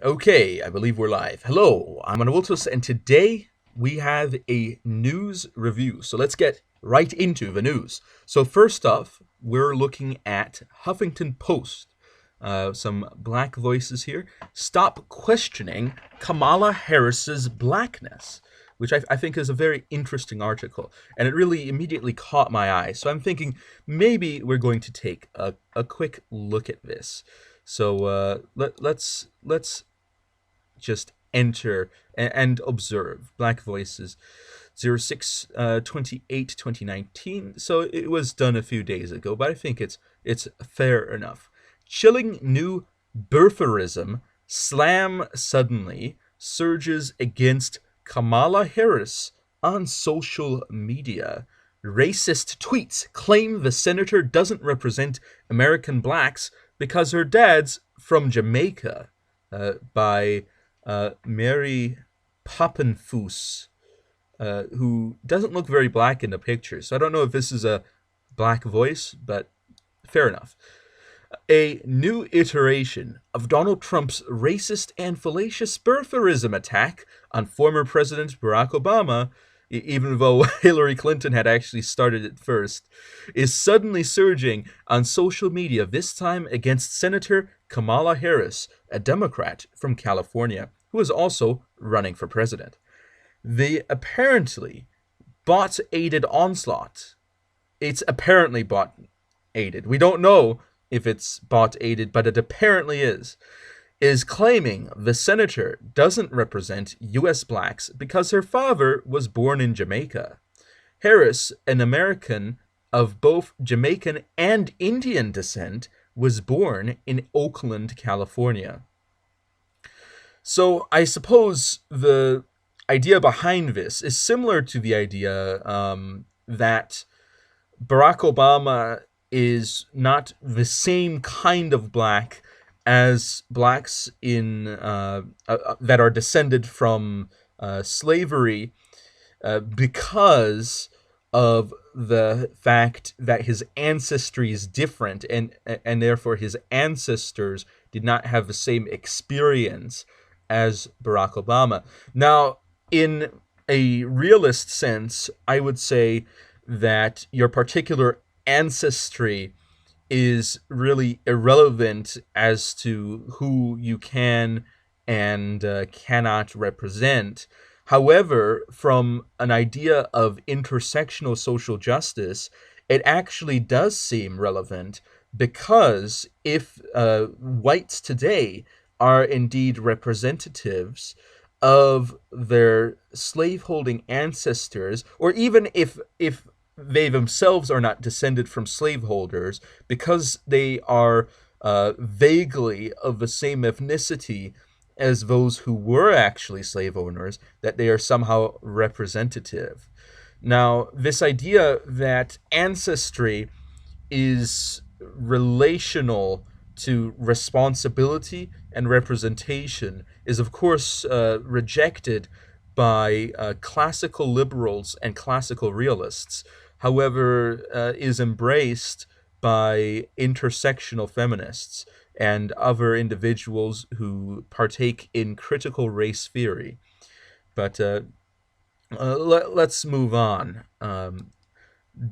Okay, I believe we're live. Hello, I'm Anawultus, and today we have a news review. So let's get right into the news. So first off, we're looking at Huffington Post. Some black voices here. Stop questioning Kamala Harris's blackness, which I think is a very interesting article, and it really immediately caught my eye. So I'm thinking maybe we're going to take a quick look at this. So let's just enter and observe Black Voices 06 28 2019. So it was done a few days ago, but I think it's fair enough. Chilling new birtherism slam suddenly surges against Kamala Harris on social media. Racist tweets claim the senator doesn't represent American blacks because her dad's from Jamaica, by Mary Poppenfuss, who doesn't look very black in the picture. So I don't know if this is a black voice, but fair enough. A new iteration of Donald Trump's racist and fallacious birtherism attack on former President Barack Obama, even though Hillary Clinton had actually started it first, is suddenly surging on social media, this time against Senator Kamala Harris, a Democrat from California, who is also running for president. The apparently bot-aided onslaught, it's apparently bot-aided. We don't know if it's bot-aided, but it apparently is claiming the senator doesn't represent U.S. blacks because her father was born in Jamaica. Harris, an American of both Jamaican and Indian descent, was born in Oakland, California. So I suppose the idea behind this is similar to the idea that Barack Obama is not the same kind of black as blacks in that are descended from slavery, because of the fact that his ancestry is different, and therefore his ancestors did not have the same experience as Barack Obama. Now, in a realist sense, I would say that your particular ancestry is really irrelevant as to who you can and cannot represent. However, from an idea of intersectional social justice, it actually does seem relevant, because if whites today are indeed representatives of their slaveholding ancestors, or even if they themselves are not descended from slaveholders, because they are vaguely of the same ethnicity as those who were actually slave owners, that they are somehow representative. Now, this idea that ancestry is relational to responsibility and representation is, of course, rejected by classical liberals and classical realists. However, is embraced by intersectional feminists and other individuals who partake in critical race theory. But let's move on.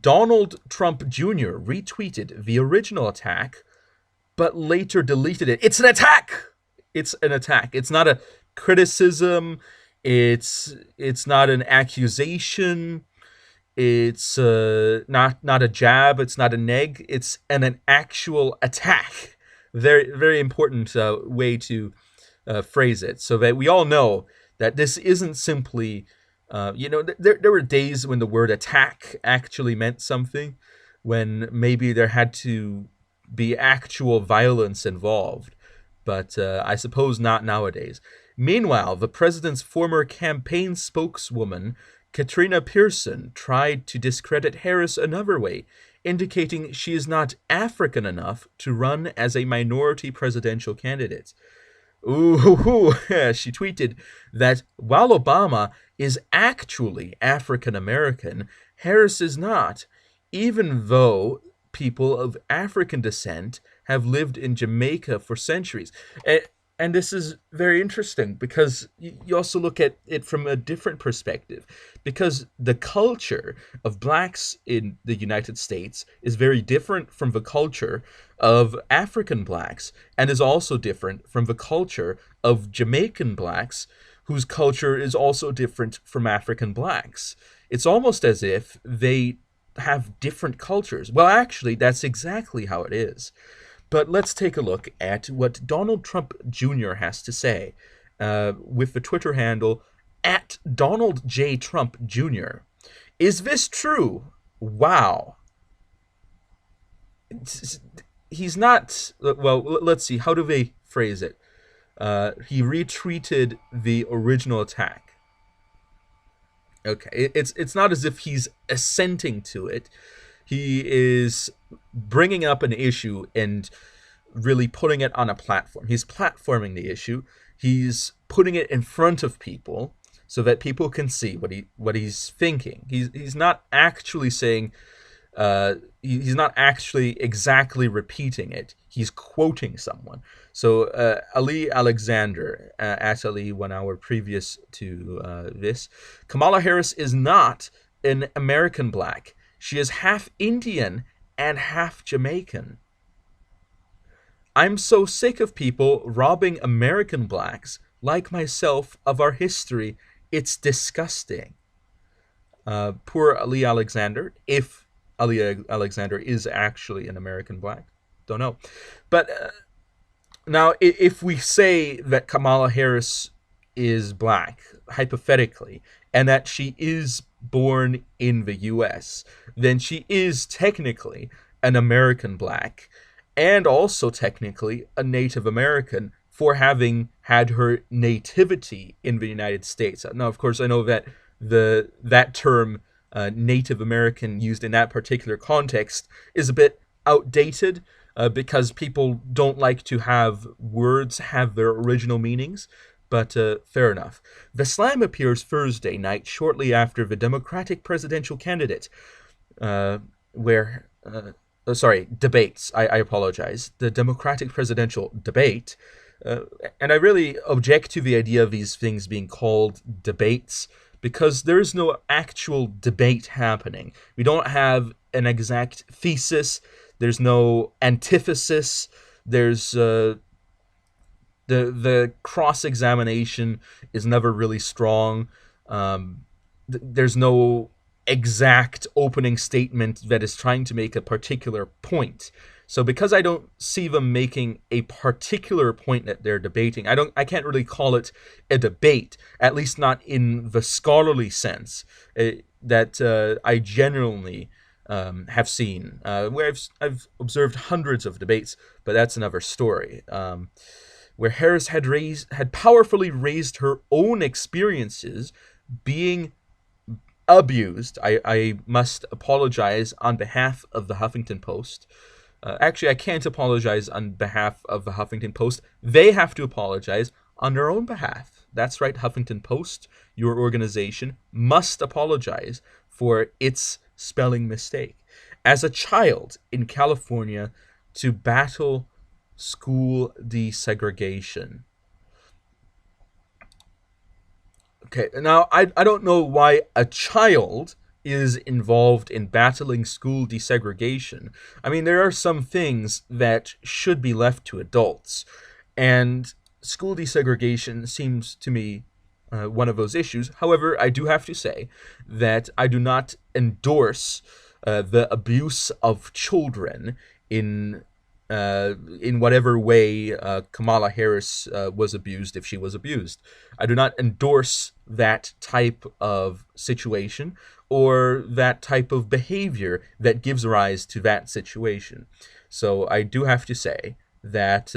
Donald Trump Jr. retweeted the original attack, but later deleted it. It's an attack! It's an attack. It's not a criticism. It's not an accusation. It's not a jab. It's not a neg. It's an actual attack. Very, very important way to phrase it, so that we all know that this isn't simply, there were days when the word attack actually meant something, when maybe there had to be actual violence involved, but I suppose not nowadays. Meanwhile, the president's former campaign spokeswoman, Katrina Pearson, tried to discredit Harris another way, indicating she is not African enough to run as a minority presidential candidate. Ooh, she tweeted that while Obama is actually African American, Harris is not, even though people of African descent have lived in Jamaica for centuries. And this is very interesting because you also look at it from a different perspective. Because the culture of blacks in the United States is very different from the culture of African blacks, and is also different from the culture of Jamaican blacks, whose culture is also different from African blacks. It's almost as if they have different cultures. Well, actually, that's exactly how it is. But let's take a look at what Donald Trump Jr. has to say with the Twitter handle at Donald J. Trump Jr. Is this true? Wow. He's not. Well, let's see. How do they phrase it? He retweeted the original attack. Okay, it's not as if he's assenting to it. He is bringing up an issue and really putting it on a platform. He's platforming the issue. He's putting it in front of people so that people can see what he's thinking. He's not actually saying. He's not actually exactly repeating it. He's quoting someone. So Ali Alexander, at Ali 1 hour previous to this, Kamala Harris is not an American black. She is half Indian and half Jamaican. I'm so sick of people robbing American blacks like myself of our history. It's disgusting. Poor Ali Alexander, if Ali Alexander is actually an American black. Don't know. But now, if we say that Kamala Harris is black, hypothetically, and that she is born in the U.S., then she is technically an American black, and also technically a Native American for having had her nativity in the United States. Now, of course, I know that that term Native American used in that particular context is a bit outdated because people don't like to have words have their original meanings. But fair enough. The slam appears Thursday night shortly after the Democratic presidential candidate, debates. I apologize. The Democratic presidential debate. And I really object to the idea of these things being called debates because there is no actual debate happening. We don't have an exact thesis. There's no antithesis. There's the cross-examination is never really strong. There's no exact opening statement that is trying to make a particular point. So because I don't see them making a particular point that they're debating, I can't really call it a debate, at least not in the scholarly sense that I generally have seen. Where I've observed hundreds of debates, but that's another story. Where Harris had powerfully raised her own experiences being abused. I must apologize on behalf of the Huffington Post. Actually, I can't apologize on behalf of the Huffington Post. They have to apologize on their own behalf. That's right, Huffington Post, your organization, must apologize for its spelling mistake. As a child in California, to battle school desegregation. Okay, now I don't know why a child is involved in battling school desegregation. I mean, there are some things that should be left to adults, and school desegregation seems to me one of those issues. However, I do have to say that I do not endorse the abuse of children in whatever way Kamala Harris was abused, if she was abused. I do not endorse that type of situation or that type of behavior that gives rise to that situation. So I do have to say that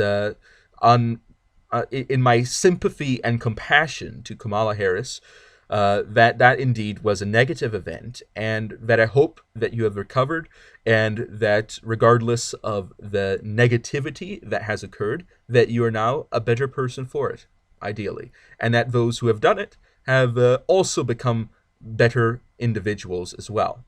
in my sympathy and compassion to Kamala Harris, that indeed was a negative event, and that I hope that you have recovered, and that regardless of the negativity that has occurred, that you are now a better person for it, ideally, and that those who have done it have also become better individuals as well.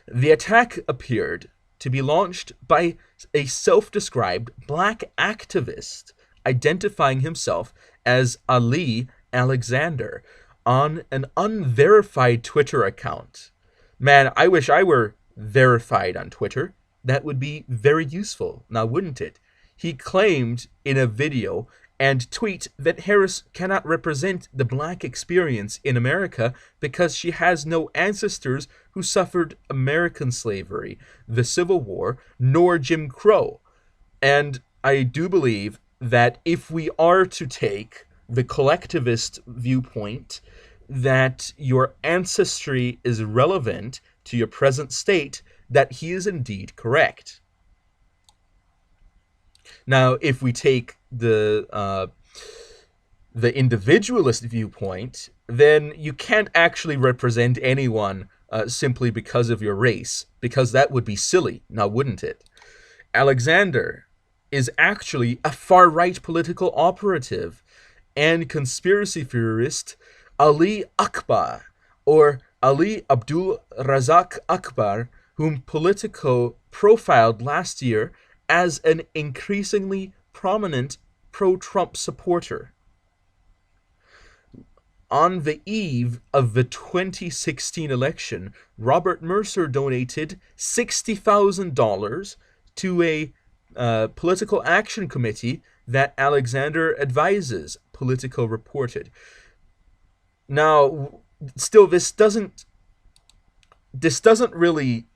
The attack appeared to be launched by a self-described black activist identifying himself as Ali Alexander on an unverified Twitter account. Man, I wish I were verified on Twitter. That would be very useful, now wouldn't it? He claimed in a video and tweet that Harris cannot represent the black experience in America because she has no ancestors who suffered American slavery, the Civil War, nor Jim Crow. And I do believe that if we are to take the collectivist viewpoint, that your ancestry is relevant to your present state, that he is indeed correct. Now, if we take the individualist viewpoint, then you can't actually represent anyone simply because of your race, because that would be silly, now wouldn't it? Alexander is actually a far-right political operative and conspiracy theorist Ali Akbar, or Ali Abdul Razak Akbar, whom Politico profiled last year as an increasingly prominent pro-Trump supporter. On the eve of the 2016 election, Robert Mercer donated $60,000 to a political action committee that Alexander advises, Politico reported. Now, still, this doesn't really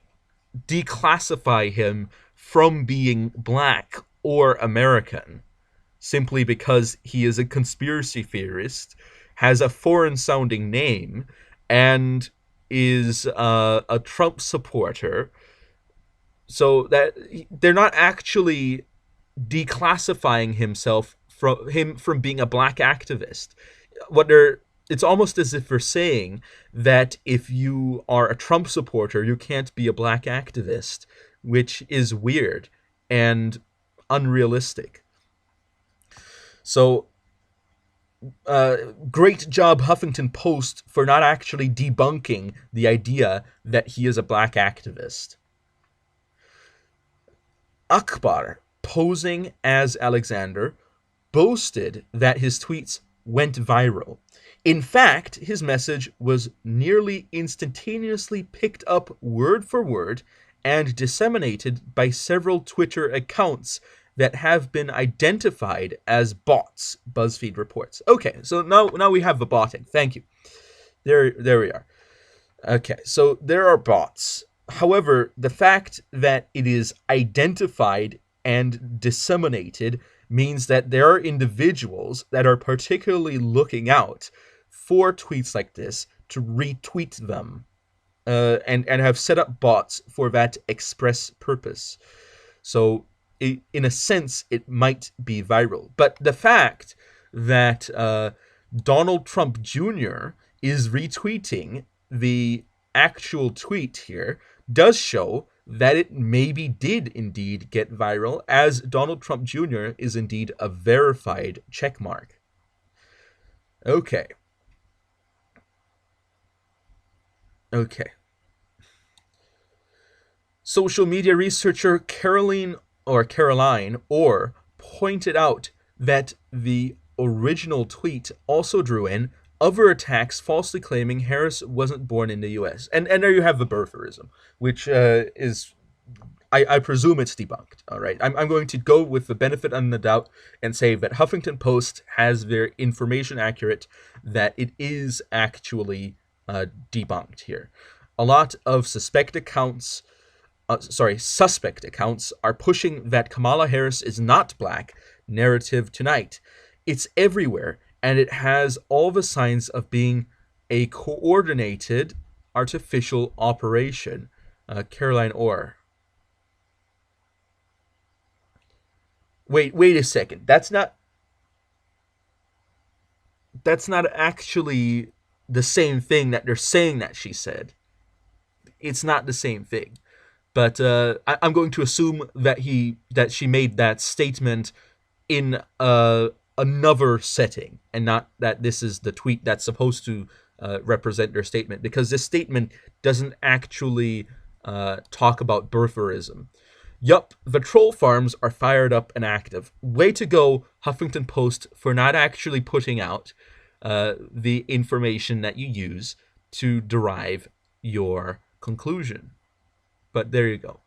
declassify him from being black or American, simply because he is a conspiracy theorist, has a foreign-sounding name, and is a Trump supporter. So that they're not actually declassifying him from being a black activist. It's almost as if they're saying that if you are a Trump supporter, you can't be a black activist, which is weird and unrealistic. So, great job, Huffington Post, for not actually debunking the idea that he is a black activist. Akbar, posing as Alexander, boasted that his tweets went viral. In fact, his message was nearly instantaneously picked up word for word and disseminated by several Twitter accounts that have been identified as bots, BuzzFeed reports. Okay, so now we have the botting. Thank you. There we are. Okay, so there are bots. However, the fact that it is identified and disseminated means that there are individuals that are particularly looking out for tweets like this to retweet them and have set up bots for that express purpose. So in a sense, it might be viral. But the fact that Donald Trump Jr. is retweeting the actual tweet here does show that it maybe did indeed get viral, as Donald Trump Jr. is indeed a verified checkmark. Okay. Social media researcher Caroline Orr pointed out that the original tweet also drew in other attacks falsely claiming Harris wasn't born in the U.S. And there you have the birtherism, which is, I presume it's debunked. All right, I'm going to go with the benefit of the doubt and say that Huffington Post has their information accurate, that it is actually debunked here. A lot of suspect accounts are pushing that Kamala Harris is not black narrative tonight. It's everywhere, and it has all the signs of being a coordinated artificial operation. Caroline Orr. Wait a second. That's not actually the same thing that they're saying that she said. It's not the same thing. But I'm going to assume that she made that statement in another setting, and not that this is the tweet that's supposed to represent their statement, because this statement doesn't actually talk about birtherism. Yup, the troll farms are fired up and active. Way to go, Huffington Post, for not actually putting out the information that you use to derive your conclusion. But there you go.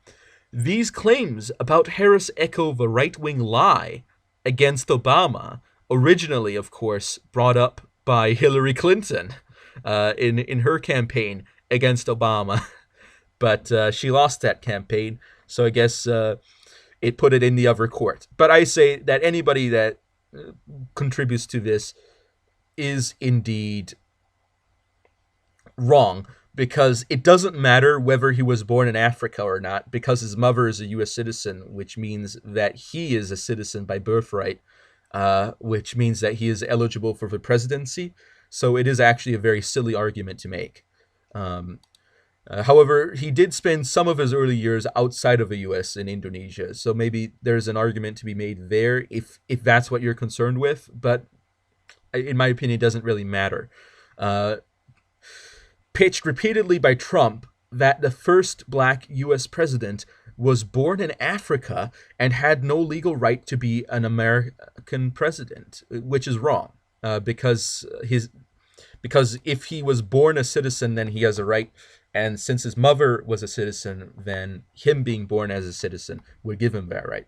These claims about Harris echo the right-wing lie against Obama, originally, of course, brought up by Hillary Clinton in her campaign against Obama. But she lost that campaign, so I guess it put it in the other court. But I say that anybody that contributes to this is indeed wrong, because it doesn't matter whether he was born in Africa or not, because his mother is a U.S. citizen, which means that he is a citizen by birthright, which means that he is eligible for the presidency. So it is actually a very silly argument to make. However, he did spend some of his early years outside of the U.S. in Indonesia, so maybe there's an argument to be made there if that's what you're concerned with, but in my opinion, it doesn't really matter. Pitched repeatedly by Trump that the first black U.S. president was born in Africa and had no legal right to be an American president, which is wrong, because if he was born a citizen, then he has a right. And since his mother was a citizen, then him being born as a citizen would give him that right.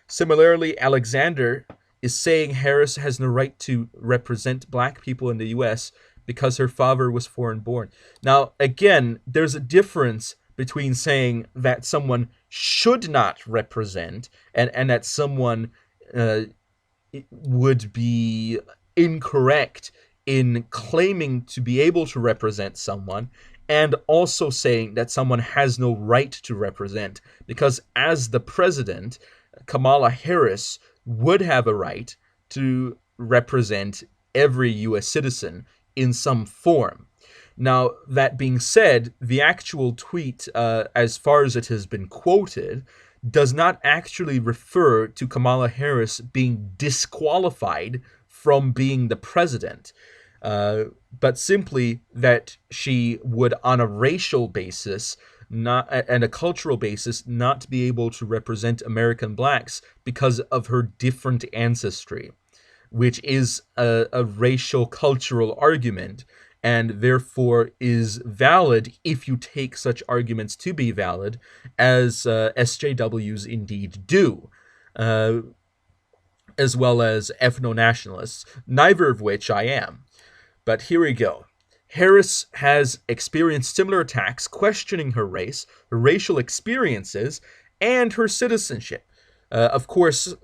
Similarly, Alexander is saying Harris has no right to represent black people in the U.S. because her father was foreign born. Now, again, there's a difference between saying that someone should not represent and that someone would be incorrect in claiming to be able to represent someone, and also saying that someone has no right to represent, because as the president, Kamala Harris would have a right to represent every U.S. citizen in some form. Now, that being said, the actual tweet, as far as it has been quoted, does not actually refer to Kamala Harris being disqualified from being the president, but simply that she would, on a racial basis, not and a cultural basis, not be able to represent American blacks because of her different ancestry, which is a racial cultural argument, and therefore is valid if you take such arguments to be valid, as SJWs indeed do, as well as ethno-nationalists, neither of which I am. But here we go. Harris has experienced similar attacks questioning her race, her racial experiences, and her citizenship. Of course,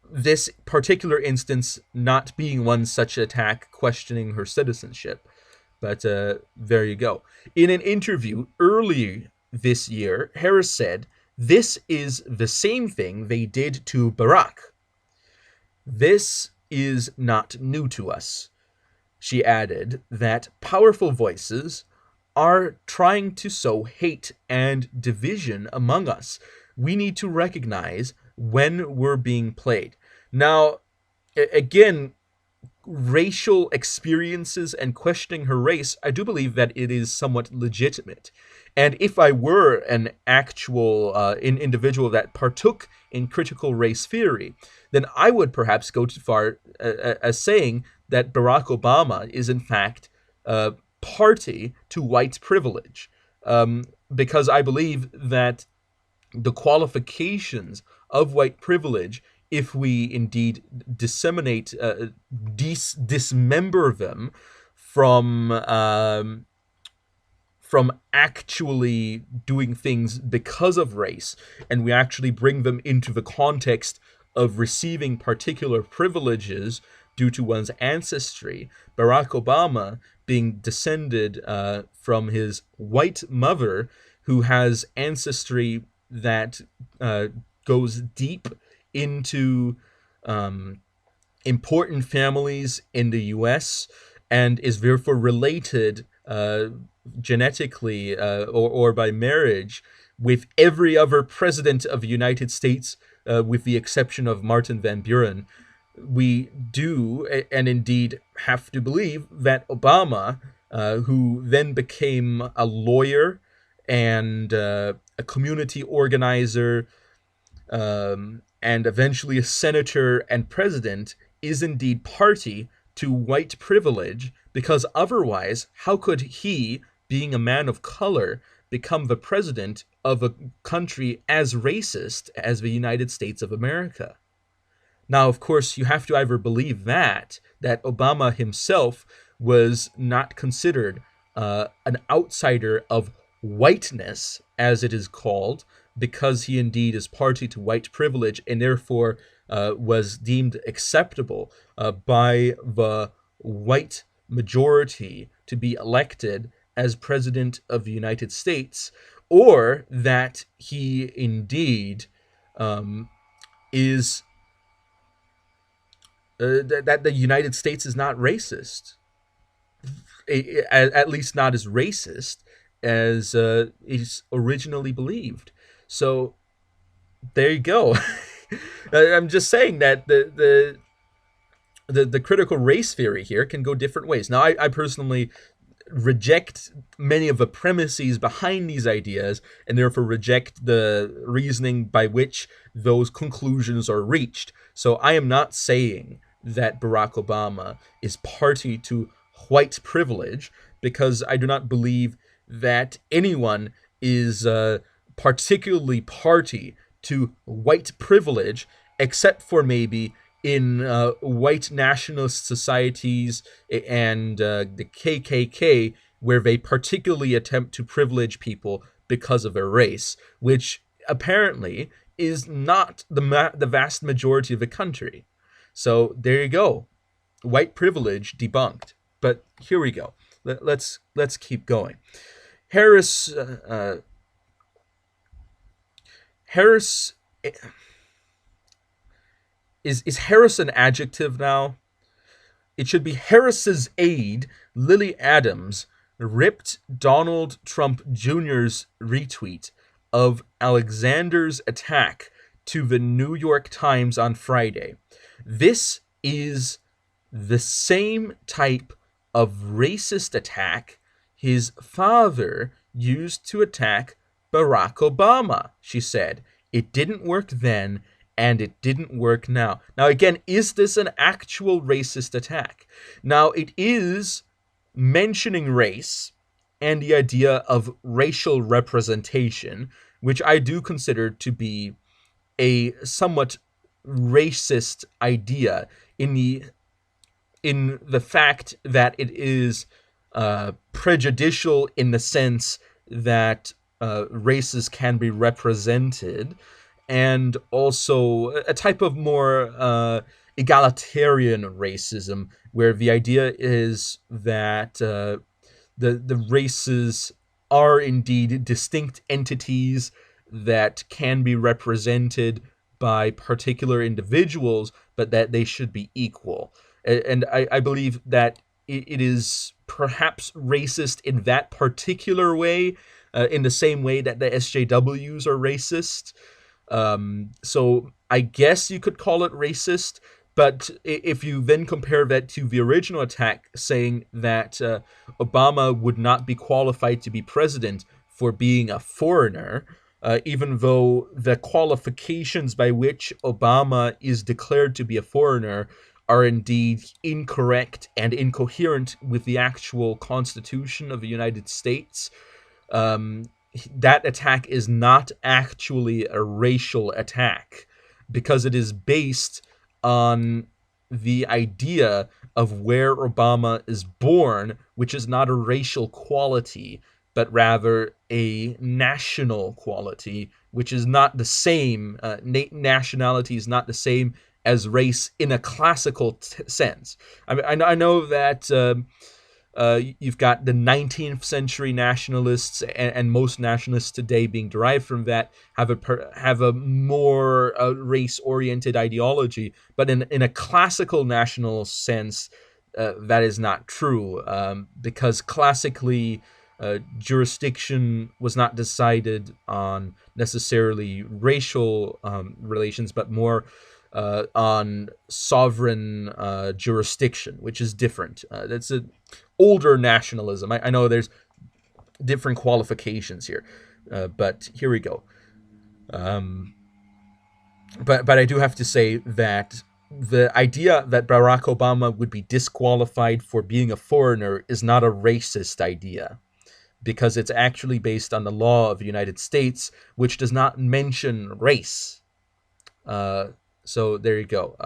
this particular instance not being one such attack questioning her citizenship. But there you go. In an interview early this year, Harris said, "This is the same thing they did to Barack. This is not new to us." She added that powerful voices are trying to sow hate and division among us. We need to recognize when we're being played. Now, again, racial experiences and questioning her race, I do believe that it is somewhat legitimate. And if I were an actual individual that partook in critical race theory, then I would perhaps go too far as saying that Barack Obama is in fact party to white privilege, because I believe that the qualifications of white privilege, if we indeed disseminate, dismember them from actually doing things because of race, and we actually bring them into the context of receiving particular privileges due to one's ancestry, Barack Obama being descended from his white mother, who has ancestry that goes deep into important families in the U.S. and is therefore related genetically or by marriage with every other president of the United States, with the exception of Martin Van Buren. We do and indeed have to believe that Obama, who then became a lawyer and a community organizer, and eventually a senator and president, is indeed party to white privilege, because otherwise, how could he, being a man of color, become the president of a country as racist as the United States of America? Now, of course, you have to either believe that Obama himself was not considered an outsider of whiteness, as it is called, because he indeed is party to white privilege and therefore was deemed acceptable by the white majority to be elected as president of the United States, or that he indeed is that the United States is not racist, at least not as racist as is originally believed. So there you go. I'm just saying that the critical race theory here can go different ways. Now, I personally reject many of the premises behind these ideas and therefore reject the reasoning by which those conclusions are reached. So I am not saying that Barack Obama is party to white privilege, because I do not believe that anyone is particularly party to white privilege, except for maybe in white nationalist societies and the KKK, where they particularly attempt to privilege people because of their race, which apparently is not the vast majority of the country. So there you go, white privilege debunked. But here we go. Let's keep going. Harris Harris is Harris an adjective now? It should be Harris's aide, Lily Adams, ripped Donald Trump Jr.'s retweet of Alexander's attack to the New York Times on Friday. This is the same type of racist attack his father used to attack Barack Obama, she said. It didn't work then, and it didn't work now. Now, again, is this an actual racist attack? Now, it is mentioning race and the idea of racial representation, which I do consider to be a somewhat racist idea in the fact that it is prejudicial in the sense that races can be represented, and also a type of more egalitarian racism, where the idea is that the races are indeed distinct entities that can be represented by particular individuals, but that they should be equal. And I believe that it is perhaps racist in that particular way, in the same way that the SJWs are racist. So I guess you could call it racist, but if you then compare that to the original attack saying that Obama would not be qualified to be president for being a foreigner, even though the qualifications by which Obama is declared to be a foreigner are indeed incorrect and incoherent with the actual Constitution of the United States, that attack is not actually a racial attack, because it is based on the idea of where Obama is born, which is not a racial quality, but rather a national quality, which is not the same. Nationality is not the same as race in a classical sense. I mean, I know that you've got the 19th century nationalists, and most nationalists today being derived from that have a more race-oriented ideology. But in a classical national sense, that is not true, because classically jurisdiction was not decided on necessarily racial relations, but more on sovereign jurisdiction, which is different. That's an older nationalism. I know there's different qualifications here, but here we go. but I do have to say that the idea that Barack Obama would be disqualified for being a foreigner is not a racist idea, because it's actually based on the law of the United States, which does not mention race. Uh, so there you go.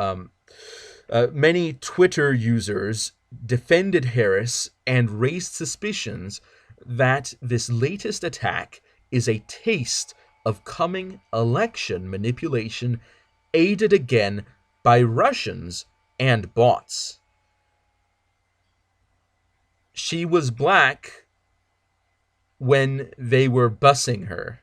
Many Twitter users defended Harris and raised suspicions that this latest attack is a taste of coming election manipulation aided again by Russians and bots. She was black when they were busing her.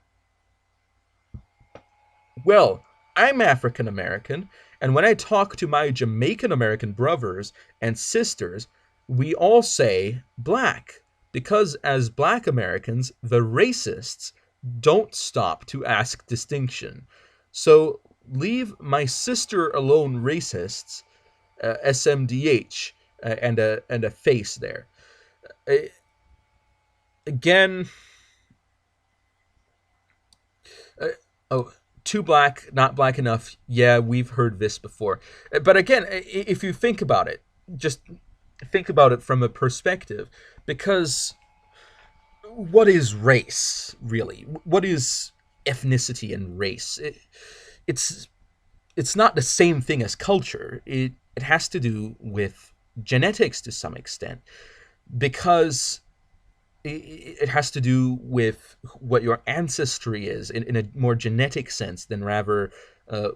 Well, I'm African American, and when I talk to my Jamaican American brothers and sisters, we all say black, because as black Americans, the racists don't stop to ask distinction. So leave my sister alone, racists, SMDH, and a face there. Uh, Again, uh, oh, too black, not black enough. Yeah, we've heard this before. But again, if you think about it, just think about it from a perspective, because what is race really? What is ethnicity and race? It's it's not the same thing as culture. It has to do with genetics to some extent, because it has to do with what your ancestry is in a more genetic sense than rather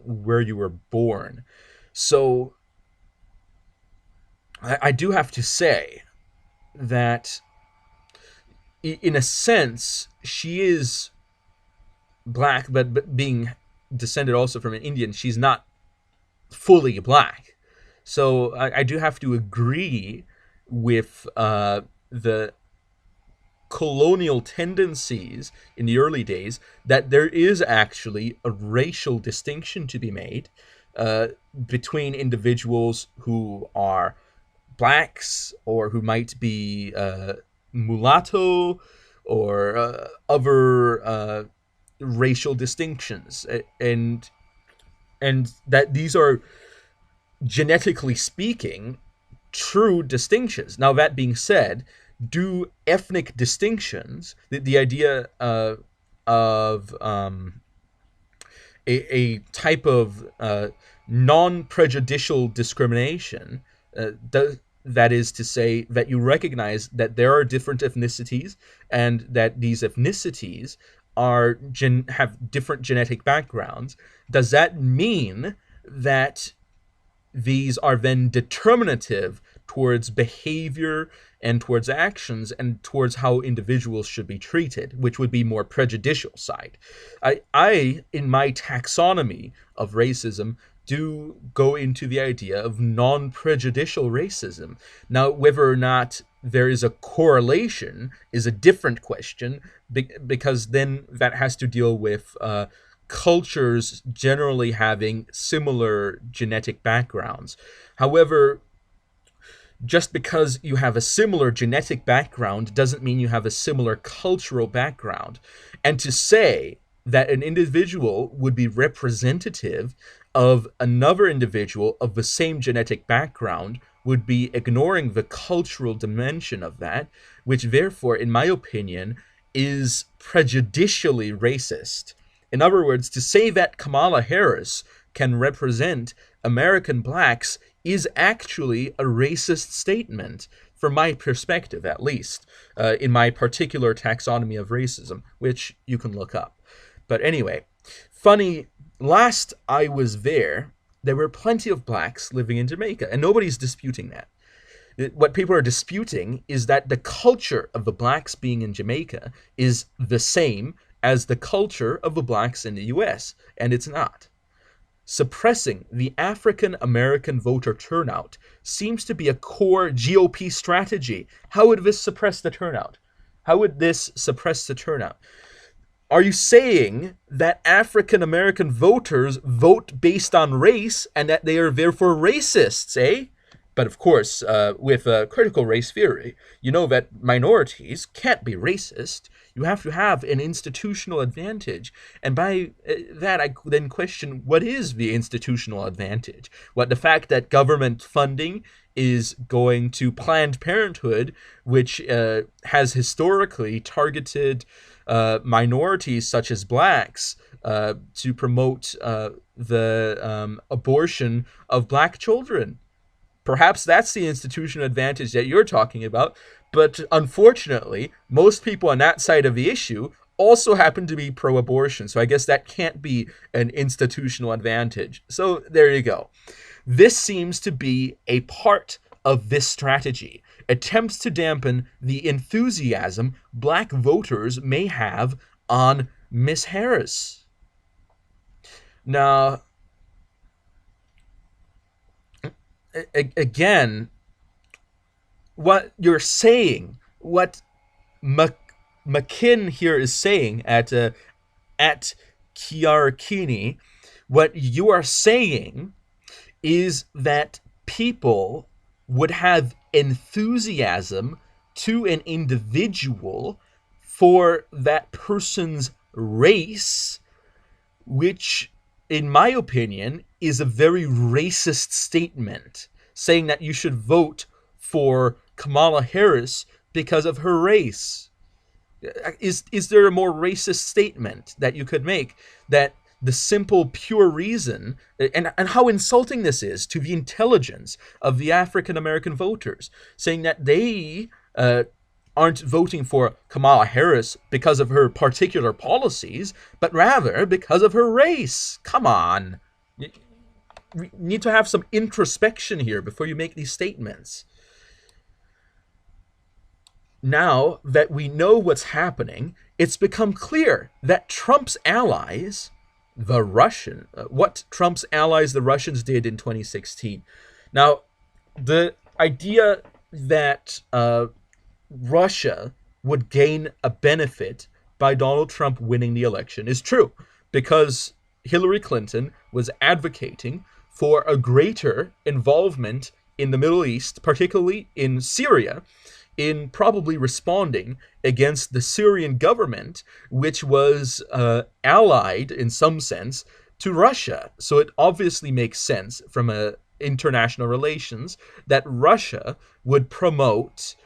where you were born. So I do have to say that in a sense she is black, but being descended also from an Indian, she's not fully black. So I do have to agree with the colonial tendencies in the early days, that there is actually a racial distinction to be made uh, between individuals who are blacks, or who might be mulatto, or other racial distinctions, and that these are, genetically speaking, true distinctions. Now, that being said, do ethnic distinctions, the idea of a type of non-prejudicial discrimination, that is to say that you recognize that there are different ethnicities, and that these ethnicities have different genetic backgrounds. Does that mean that these are then determinative towards behavior and towards actions and towards how individuals should be treated, which would be more prejudicial side? I in my taxonomy of racism, do go into the idea of non-prejudicial racism. Now, whether or not there is a correlation is a different question, because then that has to deal with cultures generally having similar genetic backgrounds. However, just because you have a similar genetic background doesn't mean you have a similar cultural background. And to say that an individual would be representative of another individual of the same genetic background would be ignoring the cultural dimension of that, which therefore, in my opinion, is prejudicially racist. In other words, to say that Kamala Harris can represent American blacks is actually a racist statement, from my perspective at least, in my particular taxonomy of racism, which you can look up. But anyway, funny, last I was there were plenty of blacks living in Jamaica, and nobody's disputing that. What people are disputing is that the culture of the blacks being in Jamaica is the same as the culture of the blacks in the US, and it's not. Suppressing the African American voter turnout seems to be a core GOP strategy. How would this suppress the turnout? How would this suppress the turnout? Are you saying that African American voters vote based on race and that they are therefore racists, eh? But of course, with critical race theory, you know that minorities can't be racist. You have to have an institutional advantage. And by that, I then question, what is the institutional advantage? What, the fact that government funding is going to Planned Parenthood, which has historically targeted minorities such as blacks to promote the abortion of black children. Perhaps that's the institutional advantage that you're talking about, but unfortunately, most people on that side of the issue also happen to be pro-abortion, so I guess that can't be an institutional advantage. So there you go. This seems to be a part of this strategy, attempts to dampen the enthusiasm black voters may have on Miss Harris. Now, again, what you're saying, what McKinn here is saying at Chiarchini, what you are saying is that people would have enthusiasm to an individual for that person's race, which, in my opinion, is a very racist statement, saying that you should vote for Kamala Harris because of her race. Is there a more racist statement that you could make, that the simple, pure reason, and how insulting this is to the intelligence of the African American voters, saying that they aren't voting for Kamala Harris because of her particular policies, but rather because of her race? Come on. You need to have some introspection here before you make these statements. Now that we know what's happening, it's become clear that Trump's allies, what Trump's allies, the Russians, did in 2016. Now, the idea that Russia would gain a benefit by Donald Trump winning the election is true, because Hillary Clinton was advocating for a greater involvement in the Middle East, particularly in Syria, in probably responding against the Syrian government, which was allied in some sense to Russia. So it obviously makes sense from international relations that Russia would promote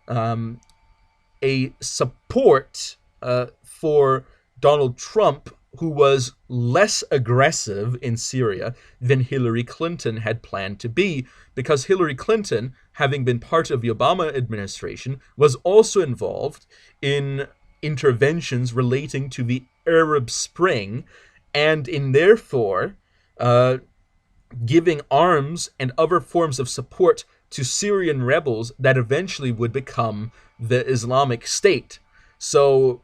a support for Donald Trump, who was less aggressive in Syria than Hillary Clinton had planned to be, because Hillary Clinton, having been part of the Obama administration, was also involved in interventions relating to the Arab Spring, and in therefore giving arms and other forms of support to Syrian rebels that eventually would become the Islamic State. So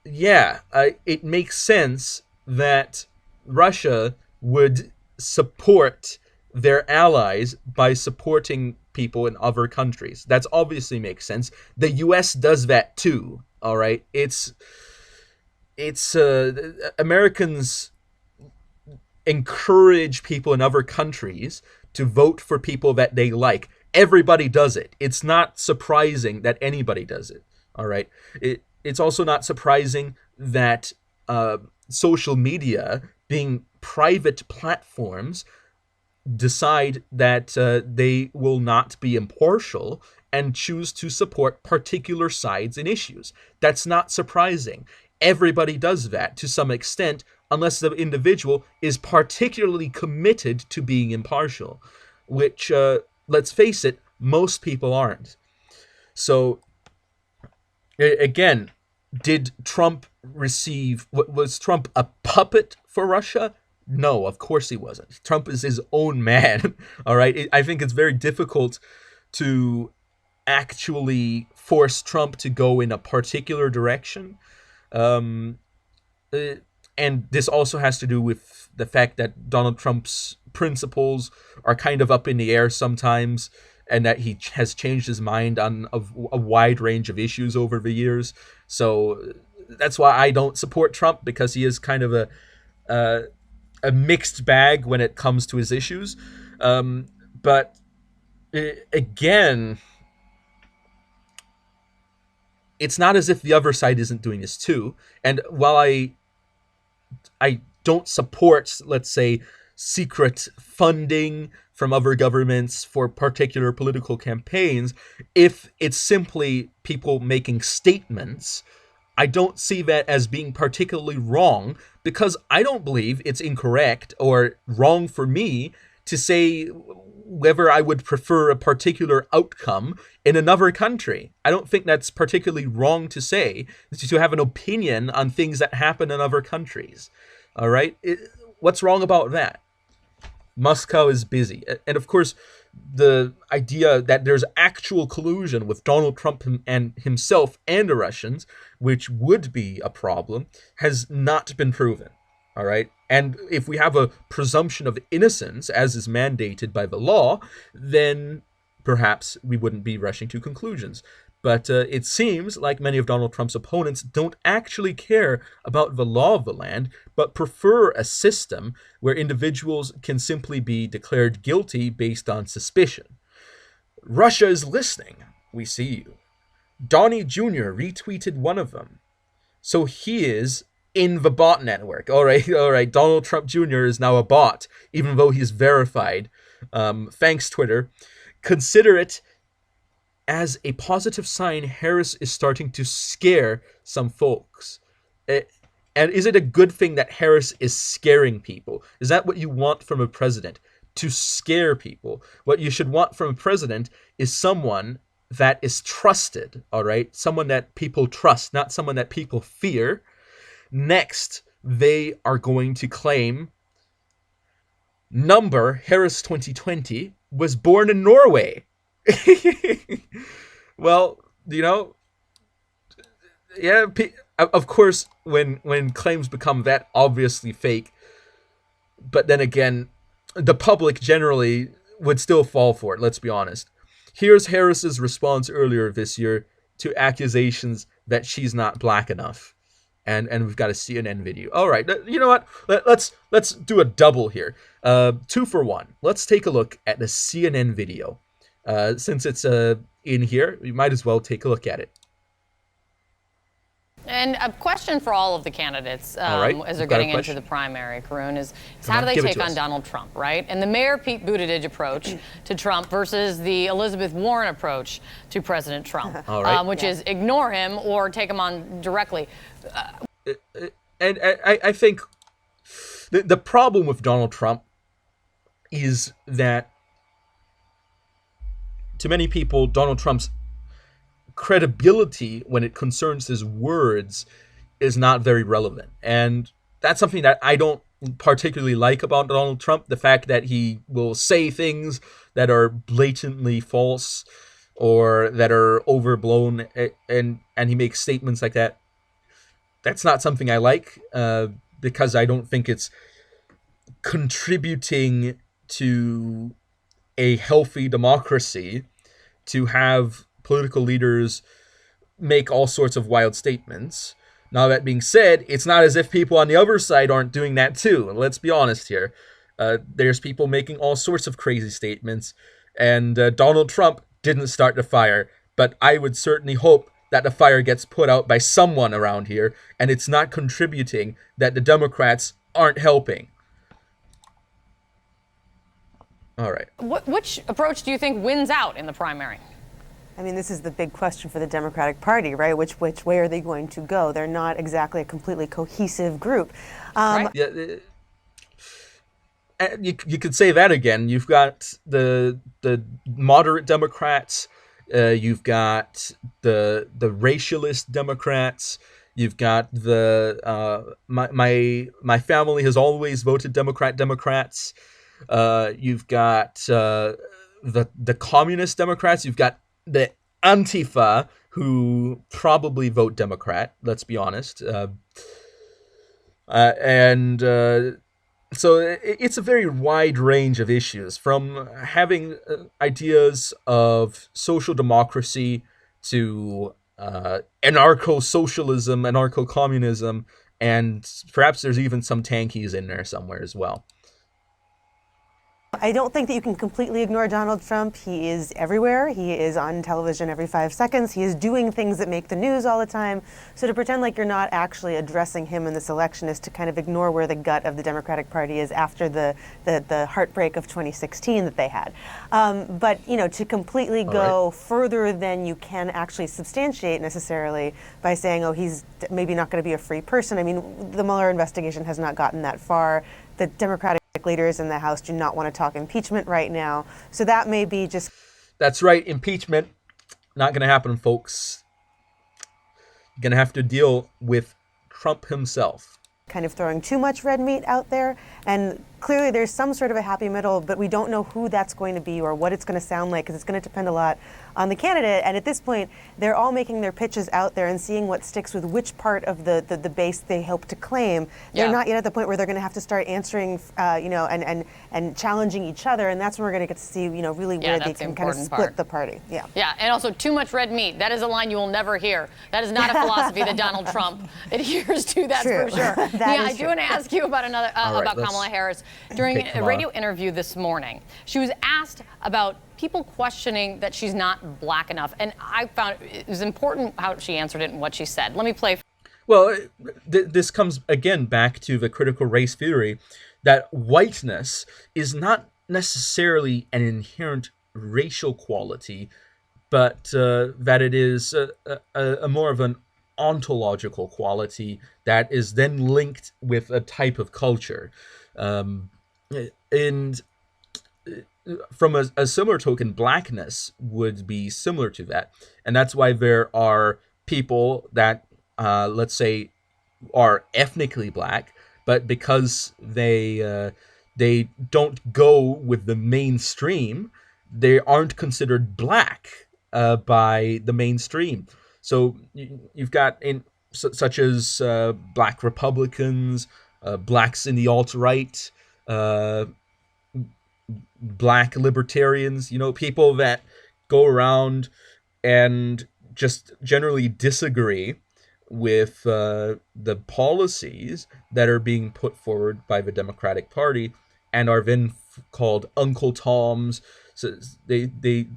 yeah, it makes sense that Russia would support their allies by supporting people in other countries. That's obviously makes sense. The U.S. does that too. All right, it's Americans encourage people in other countries to vote for people that they like. Everybody does it. It's not surprising that anybody does it. All right. It's also not surprising that social media, being private platforms, decide that they will not be impartial and choose to support particular sides and issues. That's not surprising. Everybody does that to some extent, unless the individual is particularly committed to being impartial, which, let's face it, most people aren't. So, again, did Trump was Trump a puppet for Russia? No, of course he wasn't. Trump is his own man, all right? I think it's very difficult to actually force Trump to go in a particular direction. And this also has to do with the fact that Donald Trump's principles are kind of up in the air sometimes, and that he has changed his mind on a wide range of issues over the years. So that's why I don't support Trump, because he is kind of a mixed bag when it comes to his issues. But again, it's not as if the other side isn't doing this too. And while I don't support, let's say, secret funding from other governments for particular political campaigns, if it's simply people making statements, I don't see that as being particularly wrong, because I don't believe it's incorrect or wrong for me to say whether I would prefer a particular outcome in another country. I don't think that's particularly wrong to say, to have an opinion on things that happen in other countries. All right? What's wrong about that? Moscow is busy. And of course, the idea that there's actual collusion with Donald Trump and himself and the Russians, which would be a problem, has not been proven. All right. And if we have a presumption of innocence, as is mandated by the law, then perhaps we wouldn't be rushing to conclusions. But it seems like many of Donald Trump's opponents don't actually care about the law of the land, but prefer a system where individuals can simply be declared guilty based on suspicion. Russia is listening. We see you. Donnie Jr. retweeted one of them. So he is in the bot network. All right. Donald Trump Jr. is now a bot, even though he's verified. Thanks, Twitter. Consider it as a positive sign Harris is starting to scare some folks. And is it a good thing that Harris is scaring people? Is that what you want from a president? To scare people? What you should want from a president is someone that is trusted, all right? Someone that people trust, not someone that people fear. Next, they are going to claim number Harris 2020 was born in Norway. Well, yeah, of course, when claims become that obviously fake, but then again, the public generally would still fall for it, let's be honest. Here's Harris's response earlier this year to accusations that she's not black enough. And we've got a CNN video. All right, you know what? Let's do a double here. 2 for 1. Let's take a look at the CNN video. Since it's in here, we might as well take a look at it. And a question for all of the candidates as they're getting into the primary, Karun, is how do they take on Donald Trump, right? And the Mayor Pete Buttigieg approach to Trump versus the Elizabeth Warren approach to President Trump, which is ignore him or take him on directly. And I think the problem with Donald Trump is that to many people, Donald Trump's credibility when it concerns his words is not very relevant. And that's something that I don't particularly like about Donald Trump, the fact that he will say things that are blatantly false or that are overblown, and he makes statements like that. That's not something I like, because I don't think it's contributing to a healthy democracy to have political leaders make all sorts of wild statements. Now, that being said, it's not as if people on the other side aren't doing that too. Let's be honest here. There's people making all sorts of crazy statements, and Donald Trump didn't start the fire, but I would certainly hope that the fire gets put out by someone around here, and it's not contributing that the Democrats aren't helping. All right. Which approach do you think wins out in the primary? I mean, this is the big question for the Democratic Party, right? Which way are they going to go? They're not exactly a completely cohesive group. Right. Yeah, you could say that again. You've got the moderate Democrats. You've got the racialist Democrats. You've got the my family has always voted Democrats. You've got the communist Democrats. You've got the Antifa, who probably vote Democrat. Let's be honest. So it's a very wide range of issues, from having ideas of social democracy to anarcho-socialism, anarcho-communism, and perhaps there's even some tankies in there somewhere as well. I don't think that you can completely ignore Donald Trump. He is everywhere. He is on television every 5 seconds. He is doing things that make the news all the time. So to pretend like you're not actually addressing him in this election is to kind of ignore where the gut of the Democratic Party is after the heartbreak of 2016 that they had. But, to completely go further than you can actually substantiate necessarily by saying, oh, he's maybe not going to be a free person. I mean, the Mueller investigation has not gotten that far. The Democratic leaders in the House do not want to talk impeachment right now. So that may be just... That's right. Impeachment, not going to happen, folks. Going to have to deal with Trump himself. Kind of throwing too much red meat out there. And clearly there's some sort of a happy middle, but we don't know who that's going to be or what it's going to sound like, because it's going to depend a lot on the candidate. And at this point, they're all making their pitches out there and seeing what sticks with which part of the base they hope to claim. They're not yet at the point where they're going to have to start answering, and challenging each other. And that's when we're going to get to see, really where they can kind of split the party. Yeah. Yeah. And also too much red meat. That is a line you will never hear. That is not a philosophy that Donald Trump adheres to. That's for sure. I do want to ask you about about Kamala Harris. During a radio interview this morning, she was asked about people questioning that she's not black enough. And I found it was important how she answered it and what she said. Let me play. Well, this comes again back to the critical race theory that whiteness is not necessarily an inherent racial quality, but that it is a more of an ontological quality that is then linked with a type of culture. And from a similar token, blackness would be similar to that. And that's why there are people that, let's say, are ethnically black, but because they don't go with the mainstream, they aren't considered black by the mainstream. So you've got such as black Republicans, blacks in the alt-right, black libertarians, people that go around and just generally disagree with the policies that are being put forward by the Democratic Party and are then called Uncle Toms. So they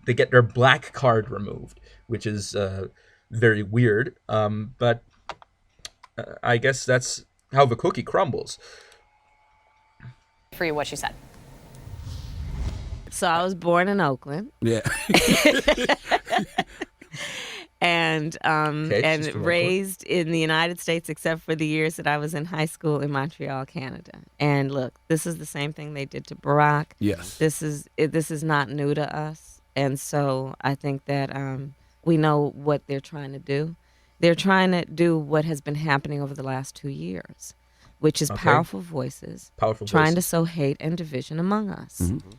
get their black card removed, which is very weird. But I guess that's how the cookie crumbles. For you, what she said. So I was born in Oakland. Yeah. and raised in the United States, except for the years that I was in high school in Montreal, Canada. And look, this is the same thing they did to Barack. Yes. This is not new to us. And so I think that we know what they're trying to do. They're trying to do what has been happening over the last 2 years, which is powerful voices trying to sow hate and division among us. Mm-hmm.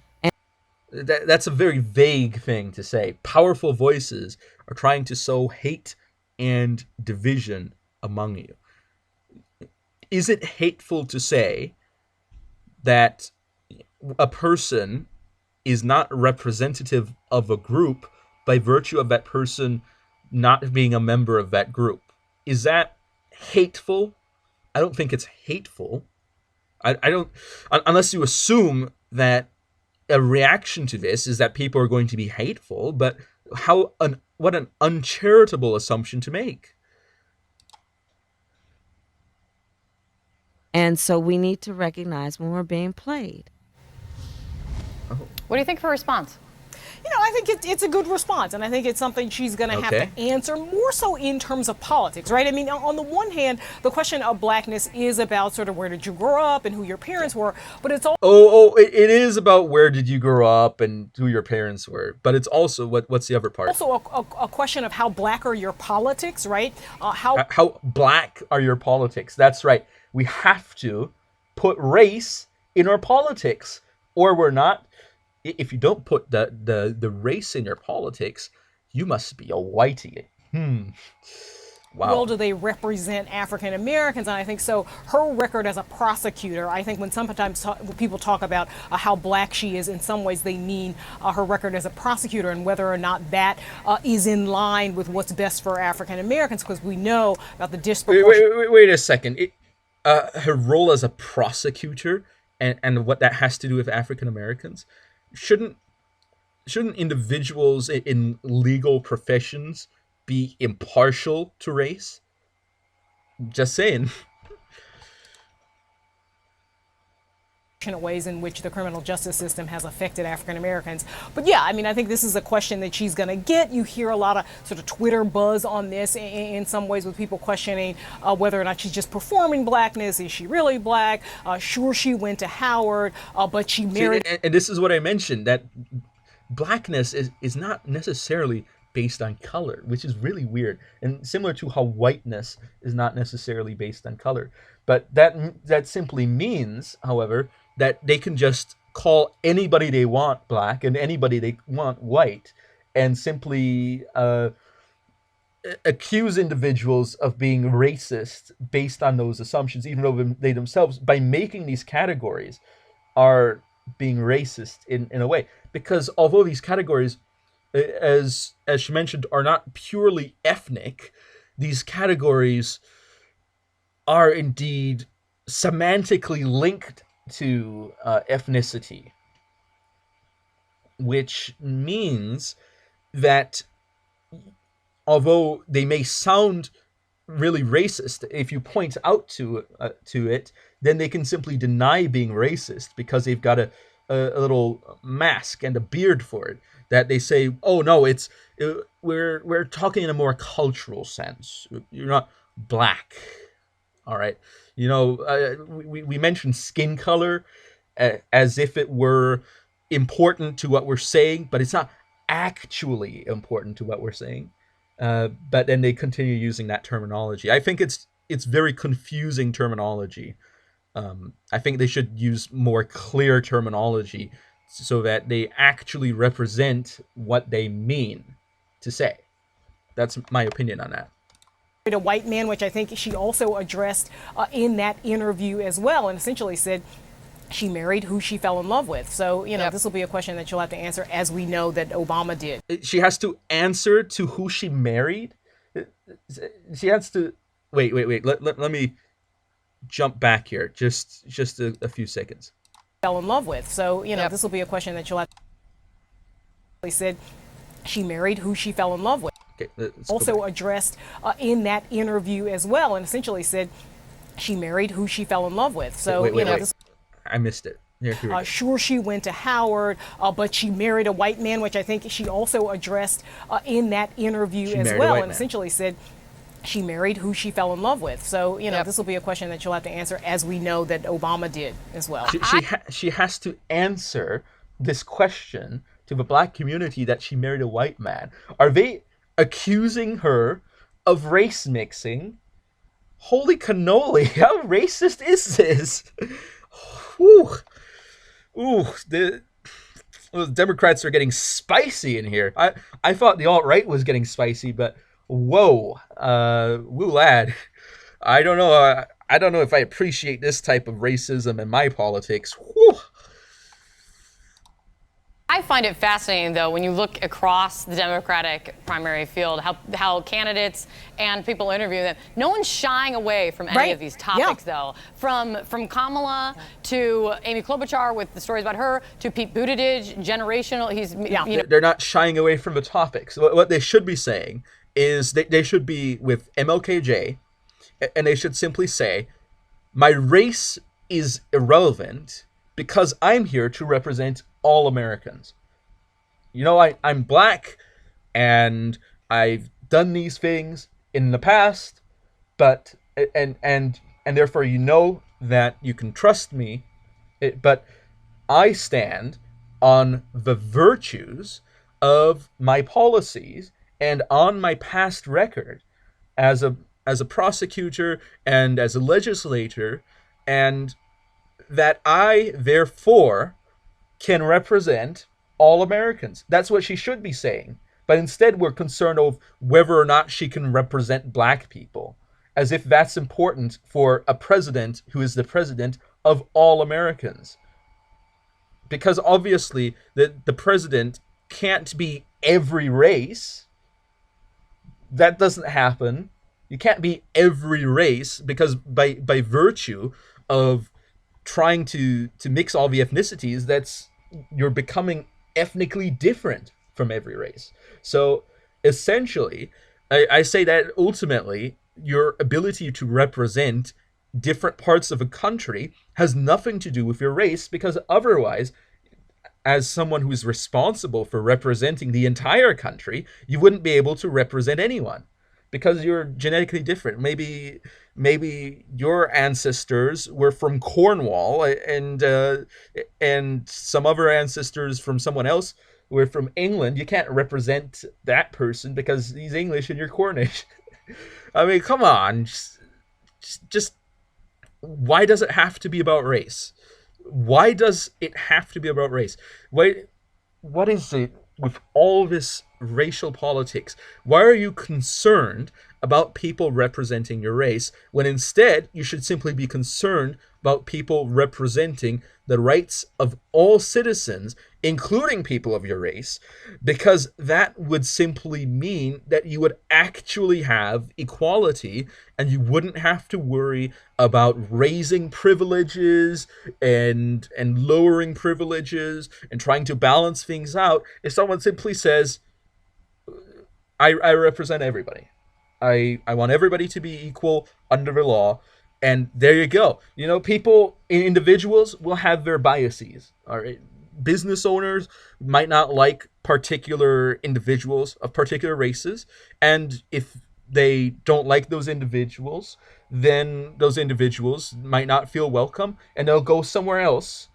That's a very vague thing to say. Powerful voices are trying to sow hate and division among you. Is it hateful to say that a person is not representative of a group by virtue of that person not being a member of that group? Is that hateful? I don't think it's hateful. I don't, unless you assume that a reaction to this is that people are going to be hateful, but what an uncharitable assumption to make. And so we need to recognize when we're being played. Oh. What do you think of her response? I think it's a good response, and I think it's something she's going to have to answer, more so in terms of politics, right? I mean, on the one hand, the question of blackness is about sort of where did you grow up and who your parents were, but it's also... it is about where did you grow up and who your parents were, but it's also, what's the other part? Also a question of how black are your politics, right? How black are your politics? That's right. We have to put race in our politics, or we're not. If you don't put the race in your politics, you must be a whitey. Wow. Well, do they represent African Americans? And I think so. Her record as a prosecutor, I think when sometimes people talk about how black she is, in some ways they mean her record as a prosecutor and whether or not that is in line with what's best for African Americans, because we know about the disproportionate... Wait a second. Her role as a prosecutor and what that has to do with African Americans. Shouldn't individuals in legal professions be impartial to race? Just saying. Ways in which the criminal justice system has affected African Americans. But yeah, I mean, I think this is a question that she's going to get. You hear a lot of sort of Twitter buzz on this in some ways, with people questioning whether or not she's just performing blackness. Is she really black? Sure, she went to Howard, but she married. And this is what I mentioned, that blackness is not necessarily based on color, which is really weird, and similar to how whiteness is not necessarily based on color. But that simply means, however, that they can just call anybody they want black and anybody they want white, and simply accuse individuals of being racist based on those assumptions, even though they themselves, by making these categories, are being racist in a way. Because although these categories, as she mentioned, are not purely ethnic, these categories are indeed semantically linked to ethnicity, which means that although they may sound really racist, if you point out to it, then they can simply deny being racist because they've got a little mask and a beard for it. That they say, oh no, we're talking in a more cultural sense. You're not black, all right. You know, we mentioned skin color as if it were important to what we're saying, but it's not actually important to what we're saying. But then they continue using that terminology. I think it's very confusing terminology. I think they should use more clear terminology so that they actually represent what they mean to say. That's my opinion on that. A white man, which I think she also addressed in that interview as well, and essentially said she married who she fell in love with. So, you know, this will be a question that she'll have to answer, as we know that Obama did. She has to answer to who she married? She has to... Wait. Let me jump back here. Just a few seconds. Fell in love with. So, you know, this will be a question that she'll have to... said she married who she fell in love with. Okay, also addressed in that interview as well, and essentially said she married who she fell in love with. So, wait. I missed it. Here we go. Sure, she went to Howard, but she married a white man, which I think she also addressed in that interview as well, and essentially said she married who she fell in love with. So, you know, this will be a question that she'll have to answer, as we know that Obama did as well. She has to answer this question to the black community that she married a white man. Are they accusing her of race mixing? Holy cannoli, how racist is this? Ooh, the Democrats are getting spicy in here. I thought the alt-right was getting spicy, but whoa, woo lad. I don't know if I appreciate this type of racism in my politics. Whew. I find it fascinating, though, when you look across the Democratic primary field, how candidates and people interview them, no one's shying away from any of these topics, though. From Kamala to Amy Klobuchar with the stories about her, to Pete Buttigieg, generational. They're not shying away from the topics. What they should be saying is they should be with MLKJ, and they should simply say, my race is irrelevant because I'm here to represent all Americans. You know, I'm black and I've done these things in the past, but and therefore you know that you can trust me, but I stand on the virtues of my policies and on my past record as a prosecutor and as a legislator, and that I therefore can represent all Americans. That's what she should be saying. But instead, we're concerned of whether or not she can represent black people, as if that's important for a president who is the president of all Americans. Because obviously, the president can't be every race. That doesn't happen. You can't be every race, because by virtue of trying to mix all the ethnicities, you're becoming ethnically different from every race. So essentially, I say that ultimately your ability to represent different parts of a country has nothing to do with your race, because otherwise, as someone who's responsible for representing the entire country, you wouldn't be able to represent anyone because you're genetically different. Maybe your ancestors were from Cornwall, and some other ancestors from someone else were from England. You can't represent that person because he's English and you're Cornish. I mean, come on. Just why does it have to be about race? Why does it have to be about race? What is it with all this racial politics? Why are you concerned about people representing your race when instead you should simply be concerned about people representing the rights of all citizens, including people of your race, because that would simply mean that you would actually have equality and you wouldn't have to worry about raising privileges and lowering privileges and trying to balance things out if someone simply says, I represent everybody. I want everybody to be equal under the law. And there you go. You know, individuals will have their biases. All right. Business owners might not like particular individuals of particular races. And if they don't like those individuals, then those individuals might not feel welcome and they'll go somewhere else.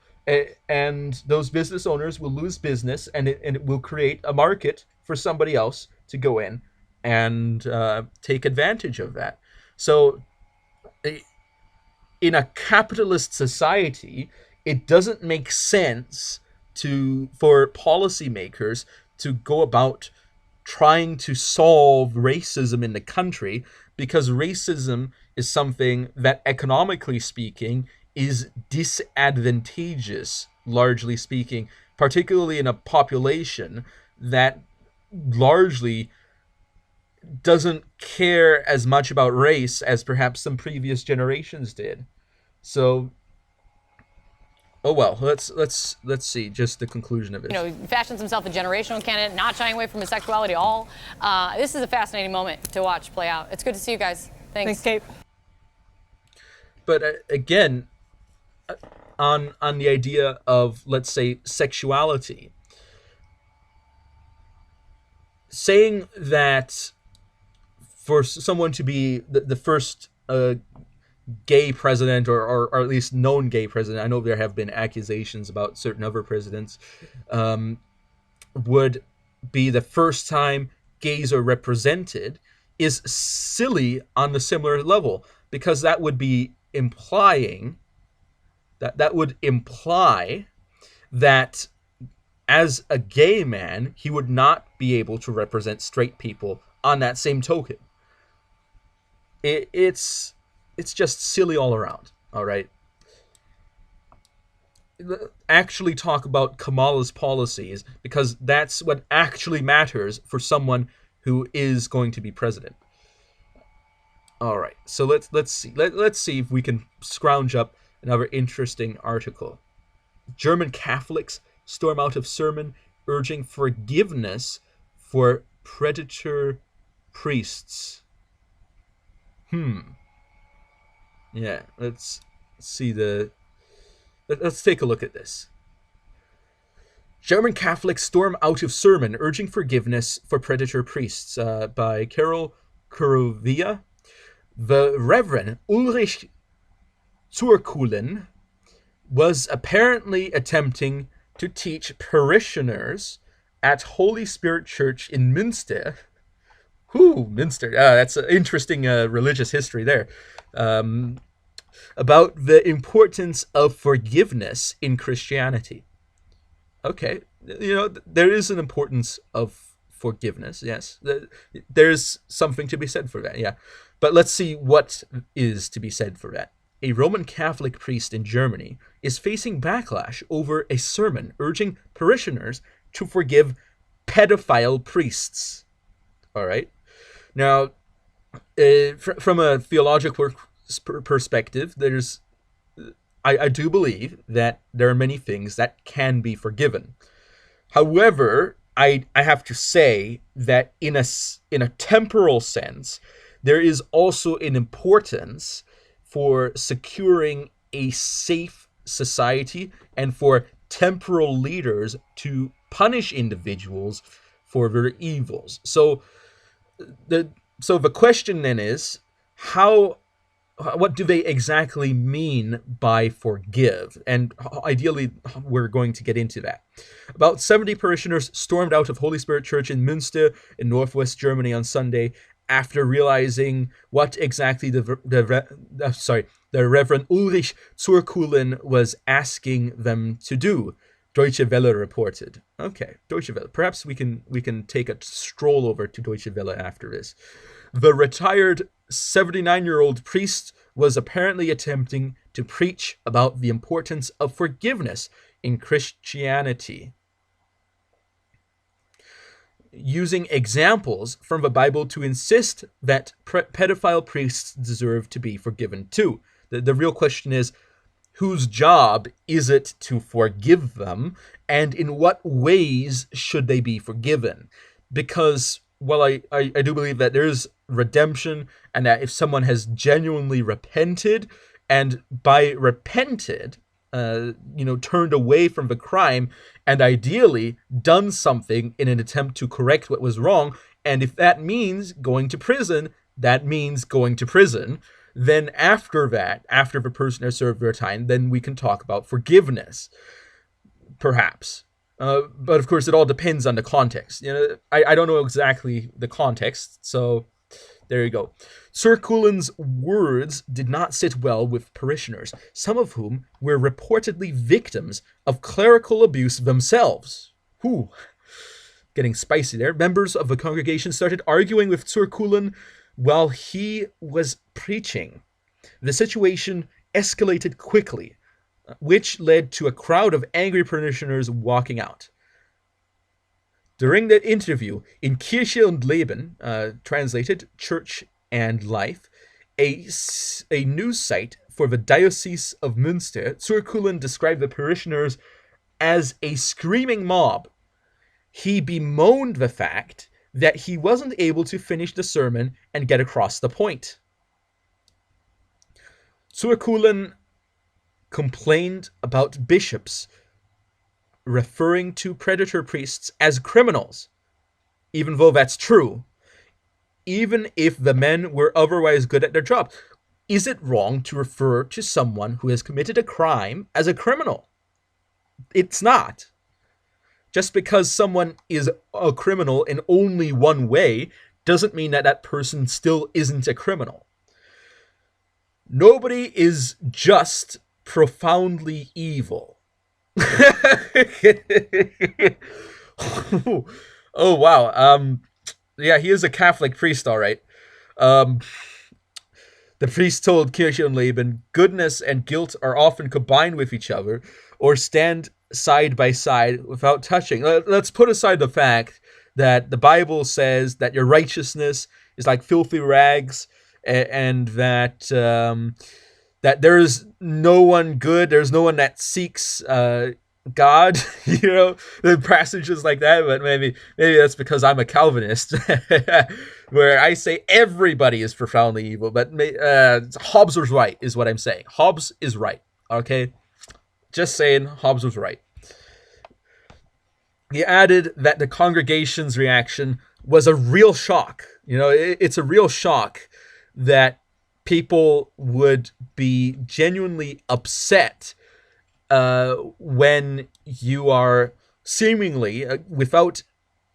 And those business owners will lose business, and it will create a market for somebody else to go in and take advantage of that. So in a capitalist society, it doesn't make sense for policymakers to go about trying to solve racism in the country, because racism is something that, economically speaking, is disadvantageous, largely speaking, particularly in a population that largely doesn't care as much about race as perhaps some previous generations did. So, oh well, let's see just the conclusion of it. You know, he fashions himself a generational candidate, not shying away from his sexuality at all. This is a fascinating moment to watch play out. It's good to see you guys. Thanks, Kate. But again, on the idea of, let's say, sexuality, saying that for someone to be the first gay president, or at least known gay president — I know there have been accusations about certain other presidents — would be the first time gays are represented, is silly on a similar level, because that would be implying that would imply that as a gay man, he would not be able to represent straight people on that same token. It's just silly all around, all right? Actually talk about Kamala's policies, because that's what actually matters for someone who is going to be president. All right, so let's see if we can scrounge up another interesting article. German Catholics storm out of sermon urging forgiveness for predator priests. Yeah, let's take a look at this. German Catholics storm out of sermon urging forgiveness for predator priests, by Carol Kurovia. The Reverend Ulrich Zurkulen was apparently attempting to teach parishioners at Holy Spirit Church in Münster. Münster. That's an interesting religious history there. About the importance of forgiveness in Christianity. Okay, you know, there is an importance of forgiveness, yes. There's something to be said for that, yeah. But let's see what is to be said for that. A Roman Catholic priest in Germany is facing backlash over a sermon urging parishioners to forgive pedophile priests. All right. Now, from a theological perspective, there's I do believe that there are many things that can be forgiven. However, I have to say that in a temporal sense, there is also an importance for securing a safe society and for temporal leaders to punish individuals for their evils. So the question then is, what do they exactly mean by forgive? And ideally, we're going to get into that. About 70 parishioners stormed out of Holy Spirit Church in Münster in northwest Germany on Sunday after realizing what exactly the Reverend Ulrich Zurkulen was asking them to do. Deutsche Welle reported. Okay, Deutsche Welle. Perhaps we can take a stroll over to Deutsche Welle after this. The retired 79-year-old priest was apparently attempting to preach about the importance of forgiveness in Christianity, using examples from the Bible to insist that pedophile priests deserve to be forgiven too. The real question is, whose job is it to forgive them, and in what ways should they be forgiven? Because while I do believe that there's redemption, and that if someone has genuinely repented, and by repented, turned away from the crime, and ideally done something in an attempt to correct what was wrong, and if that means going to prison, that means going to prison, then after that, after the person has served their time, then we can talk about forgiveness, perhaps. But of course, it all depends on the context. I don't know exactly the context, so there you go. Zurkulen's words did not sit well with parishioners, some of whom were reportedly victims of clerical abuse themselves. Whew. Getting spicy there. Members of the congregation started arguing with Zurkulen while he was preaching. The situation escalated quickly, which led to a crowd of angry parishioners walking out. During the interview in Kirche und Leben, translated Church and Life, a news site for the Diocese of Münster, Zurkulen described the parishioners as a screaming mob. He bemoaned the fact that he wasn't able to finish the sermon and get across the point. Zurkulen complained about bishops referring to predator priests as criminals, even though that's true, even if the men were otherwise good at their job. Is it wrong to refer to someone who has committed a crime as a criminal? It's not. Just because someone is a criminal in only one way doesn't mean that that person still isn't a criminal. Nobody is just profoundly evil. Oh, wow. Yeah, he is a Catholic priest, all right. The priest told Kirche und Leben, goodness and guilt are often combined with each other or stand side by side without touching. Let's put aside the fact that the Bible says that your righteousness is like filthy rags, and that that there's no one good, there's no one that seeks God, the passages like that. But maybe that's because I'm a Calvinist, where I say everybody is profoundly evil. But Hobbes was right, is what I'm saying. Hobbes is right. Okay, just saying, Hobbes was right. He added that the congregation's reaction was a real shock. It's a real shock that people would be genuinely upset when you are seemingly, without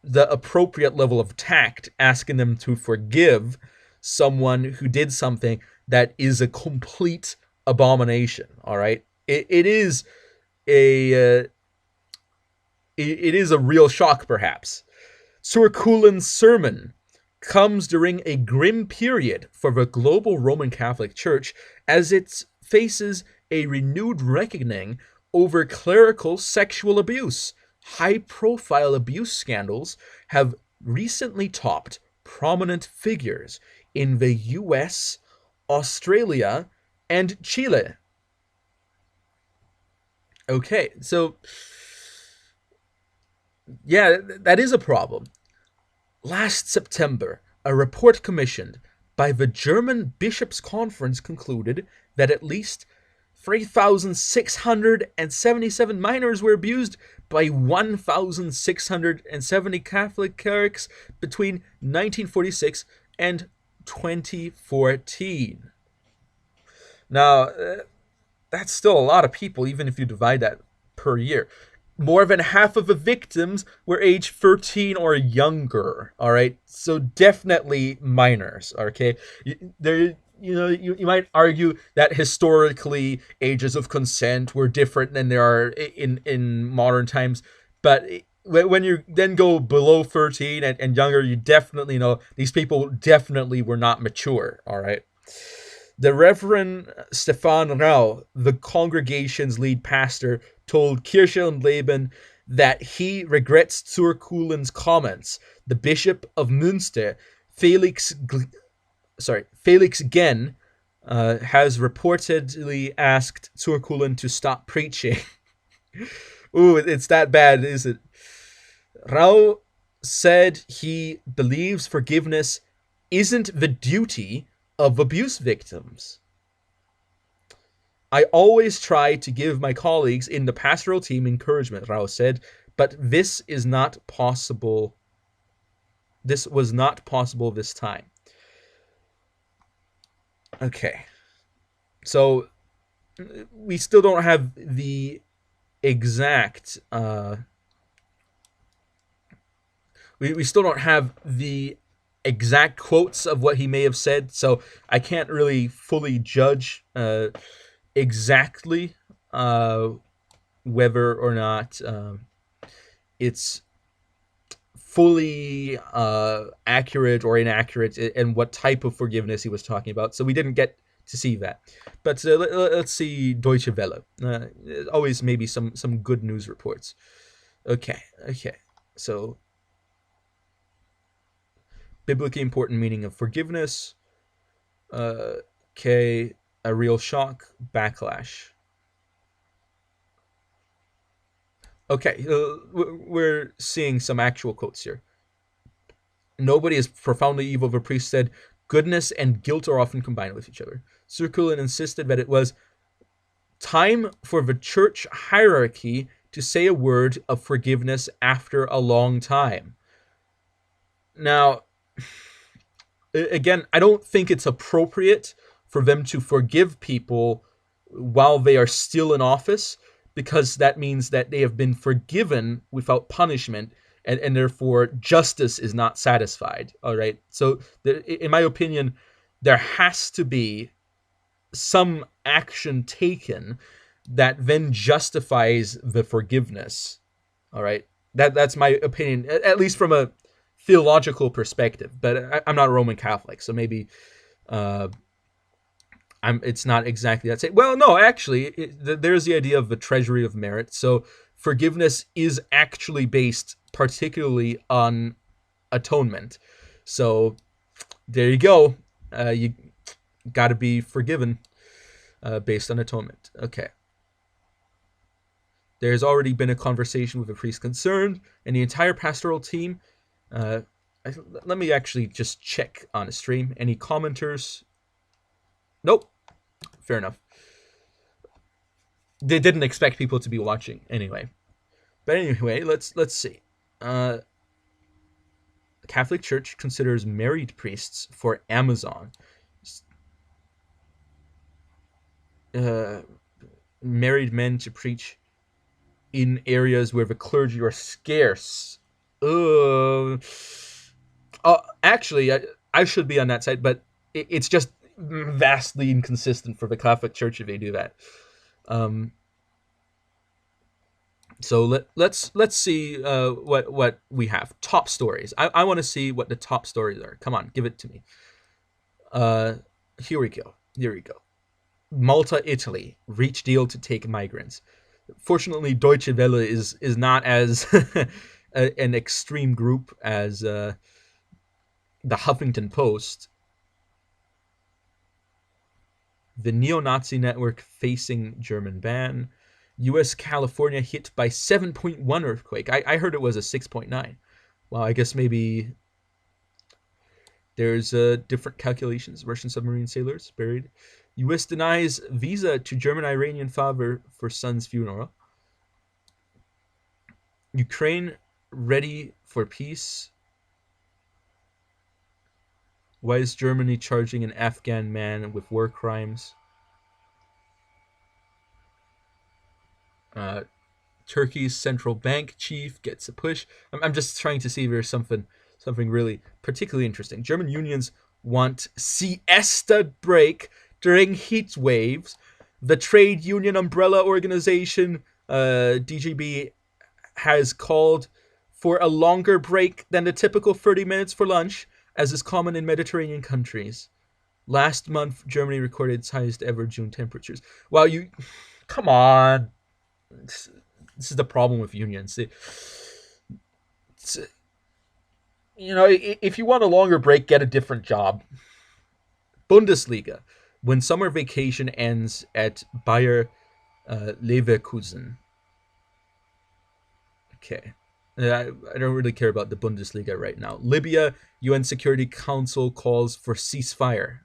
the appropriate level of tact, asking them to forgive someone who did something that is a complete abomination. All right, it is a real shock, perhaps. Zurkulen's sermon comes during a grim period for the global Roman Catholic Church as it faces a renewed reckoning over clerical sexual abuse. High-profile abuse scandals have recently topped prominent figures in the US, Australia, and Chile. Okay, so yeah, that is a problem. Last September, a report commissioned by the German Bishops' Conference concluded that at least 3,677 minors were abused by 1,670 Catholic clerics between 1946 and 2014. Now, that's still a lot of people, even if you divide that per year. More than half of the victims were age 13 or younger. All right, so definitely minors. Okay, you might argue that historically ages of consent were different than they are in modern times, but when you then go below 13 and younger, you definitely know these people definitely were not mature. All right. The Reverend Stefan Rau, the congregation's lead pastor, told Kirche und Leben that he regrets Zurkulen's comments. The Bishop of Münster, Felix Genn, has reportedly asked Zurkulen to stop preaching. Ooh, it's that bad, is it? Rau said he believes forgiveness isn't the duty of abuse victims. I always try to give my colleagues in the pastoral team encouragement, Rau said, but this is not possible. This was not possible this time. Okay. So we still don't have the exact we still don't have the exact quotes of what he may have said, so I can't really fully judge exactly whether or not it's fully accurate or inaccurate and what type of forgiveness he was talking about. So we didn't get to see that. But let's see Deutsche Welle. Always maybe some good news reports. Okay. So biblically important meaning of forgiveness. Okay, a real shock, backlash. Okay, we're seeing some actual quotes here. Nobody is profoundly evil, the priest said. Goodness and guilt are often combined with each other. Zurkulen insisted that it was time for the church hierarchy to say a word of forgiveness after a long time. Now, again, I don't think it's appropriate for them to forgive people while they are still in office, because that means that they have been forgiven without punishment, and therefore justice is not satisfied. All right. So in my opinion, there has to be some action taken that then justifies the forgiveness. All right. That's my opinion, at least from a theological perspective, but I'm not a Roman Catholic, so maybe it's not exactly that. Well, no, actually, there's the idea of the treasury of merit. So forgiveness is actually based particularly on atonement. So there you go. You got to be forgiven based on atonement. Okay. There's already been a conversation with the priest concerned and the entire pastoral team. Let me actually just check on a stream. Any commenters? Nope. Fair enough. They didn't expect people to be watching anyway. But anyway, let's see. The Catholic Church considers married priests for Amazon. Married men to preach in areas where the clergy are scarce. Actually, I should be on that side, but it's just vastly inconsistent for the Catholic Church if they do that. So let's see what we have. Top stories. I want to see what the top stories are. Come on, give it to me. Here we go. Malta, Italy, reach deal to take migrants. Fortunately, Deutsche Welle is not as an extreme group as the Huffington Post. The neo-Nazi network facing German ban. U.S. California hit by 7.1 earthquake. I heard it was a 6.9. Well, I guess maybe there's different calculations. Russian submarine sailors buried. U.S. denies visa to German-Iranian father for son's funeral. Ukraine ready for peace. Why is Germany charging an Afghan man with war crimes? Turkey's central bank chief gets a push. I'm just trying to see if there's something really particularly interesting. German unions want siesta break during heat waves. The trade union umbrella organization, DGB, has called for a longer break than the typical 30 minutes for lunch, as is common in Mediterranean countries. Last month, Germany recorded its highest ever June temperatures. Well, come on. This is the problem with unions. If you want a longer break, get a different job. Bundesliga. When summer vacation ends at Bayer Leverkusen. Okay. I don't really care about the Bundesliga right now. Libya, UN Security Council calls for ceasefire.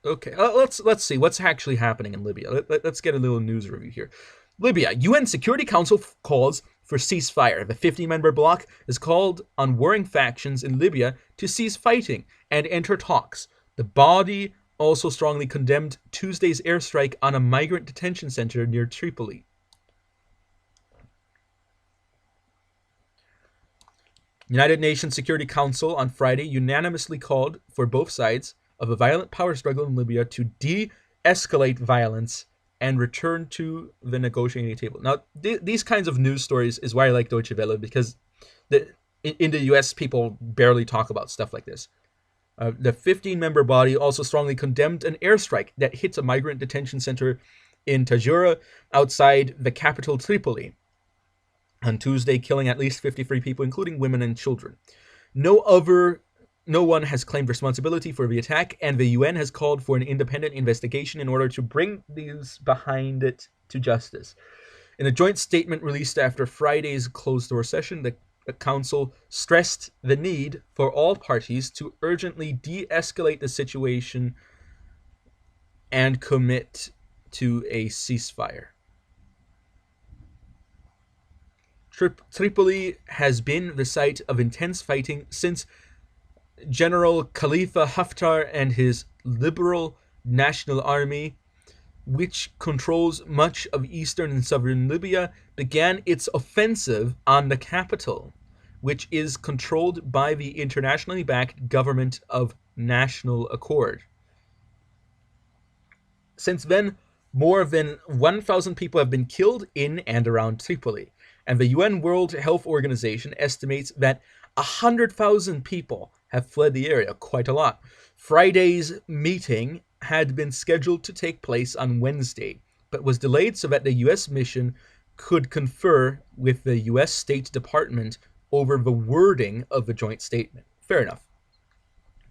Okay, let's see what's actually happening in Libya. Let's get a little news review here. Libya, UN Security Council calls for ceasefire. The 50-member bloc has called on warring factions in Libya to cease fighting and enter talks. The body also strongly condemned Tuesday's airstrike on a migrant detention center near Tripoli. United Nations Security Council on Friday unanimously called for both sides of a violent power struggle in Libya to de-escalate violence and return to the negotiating table. Now, these kinds of news stories is why I like Deutsche Welle, because in the US, people barely talk about stuff like this. The 15-member body also strongly condemned an airstrike that hit a migrant detention center in Tajura outside the capital Tripoli on Tuesday, killing at least 53 people, including women and children. No one has claimed responsibility for the attack, and the UN has called for an independent investigation in order to bring those behind it to justice. In a joint statement released after Friday's closed-door session, the Council stressed the need for all parties to urgently de-escalate the situation and commit to a ceasefire. Tripoli has been the site of intense fighting since General Khalifa Haftar and his Liberal National Army, which controls much of eastern and southern Libya, began its offensive on the capital, which is controlled by the internationally backed Government of National Accord. Since then, more than 1,000 people have been killed in and around Tripoli, and the UN World Health Organization estimates that 100,000 people have fled the area, quite a lot. Friday's meeting had been scheduled to take place on Wednesday, but was delayed so that the U.S. mission could confer with the U.S. State Department over the wording of the joint statement. Fair enough.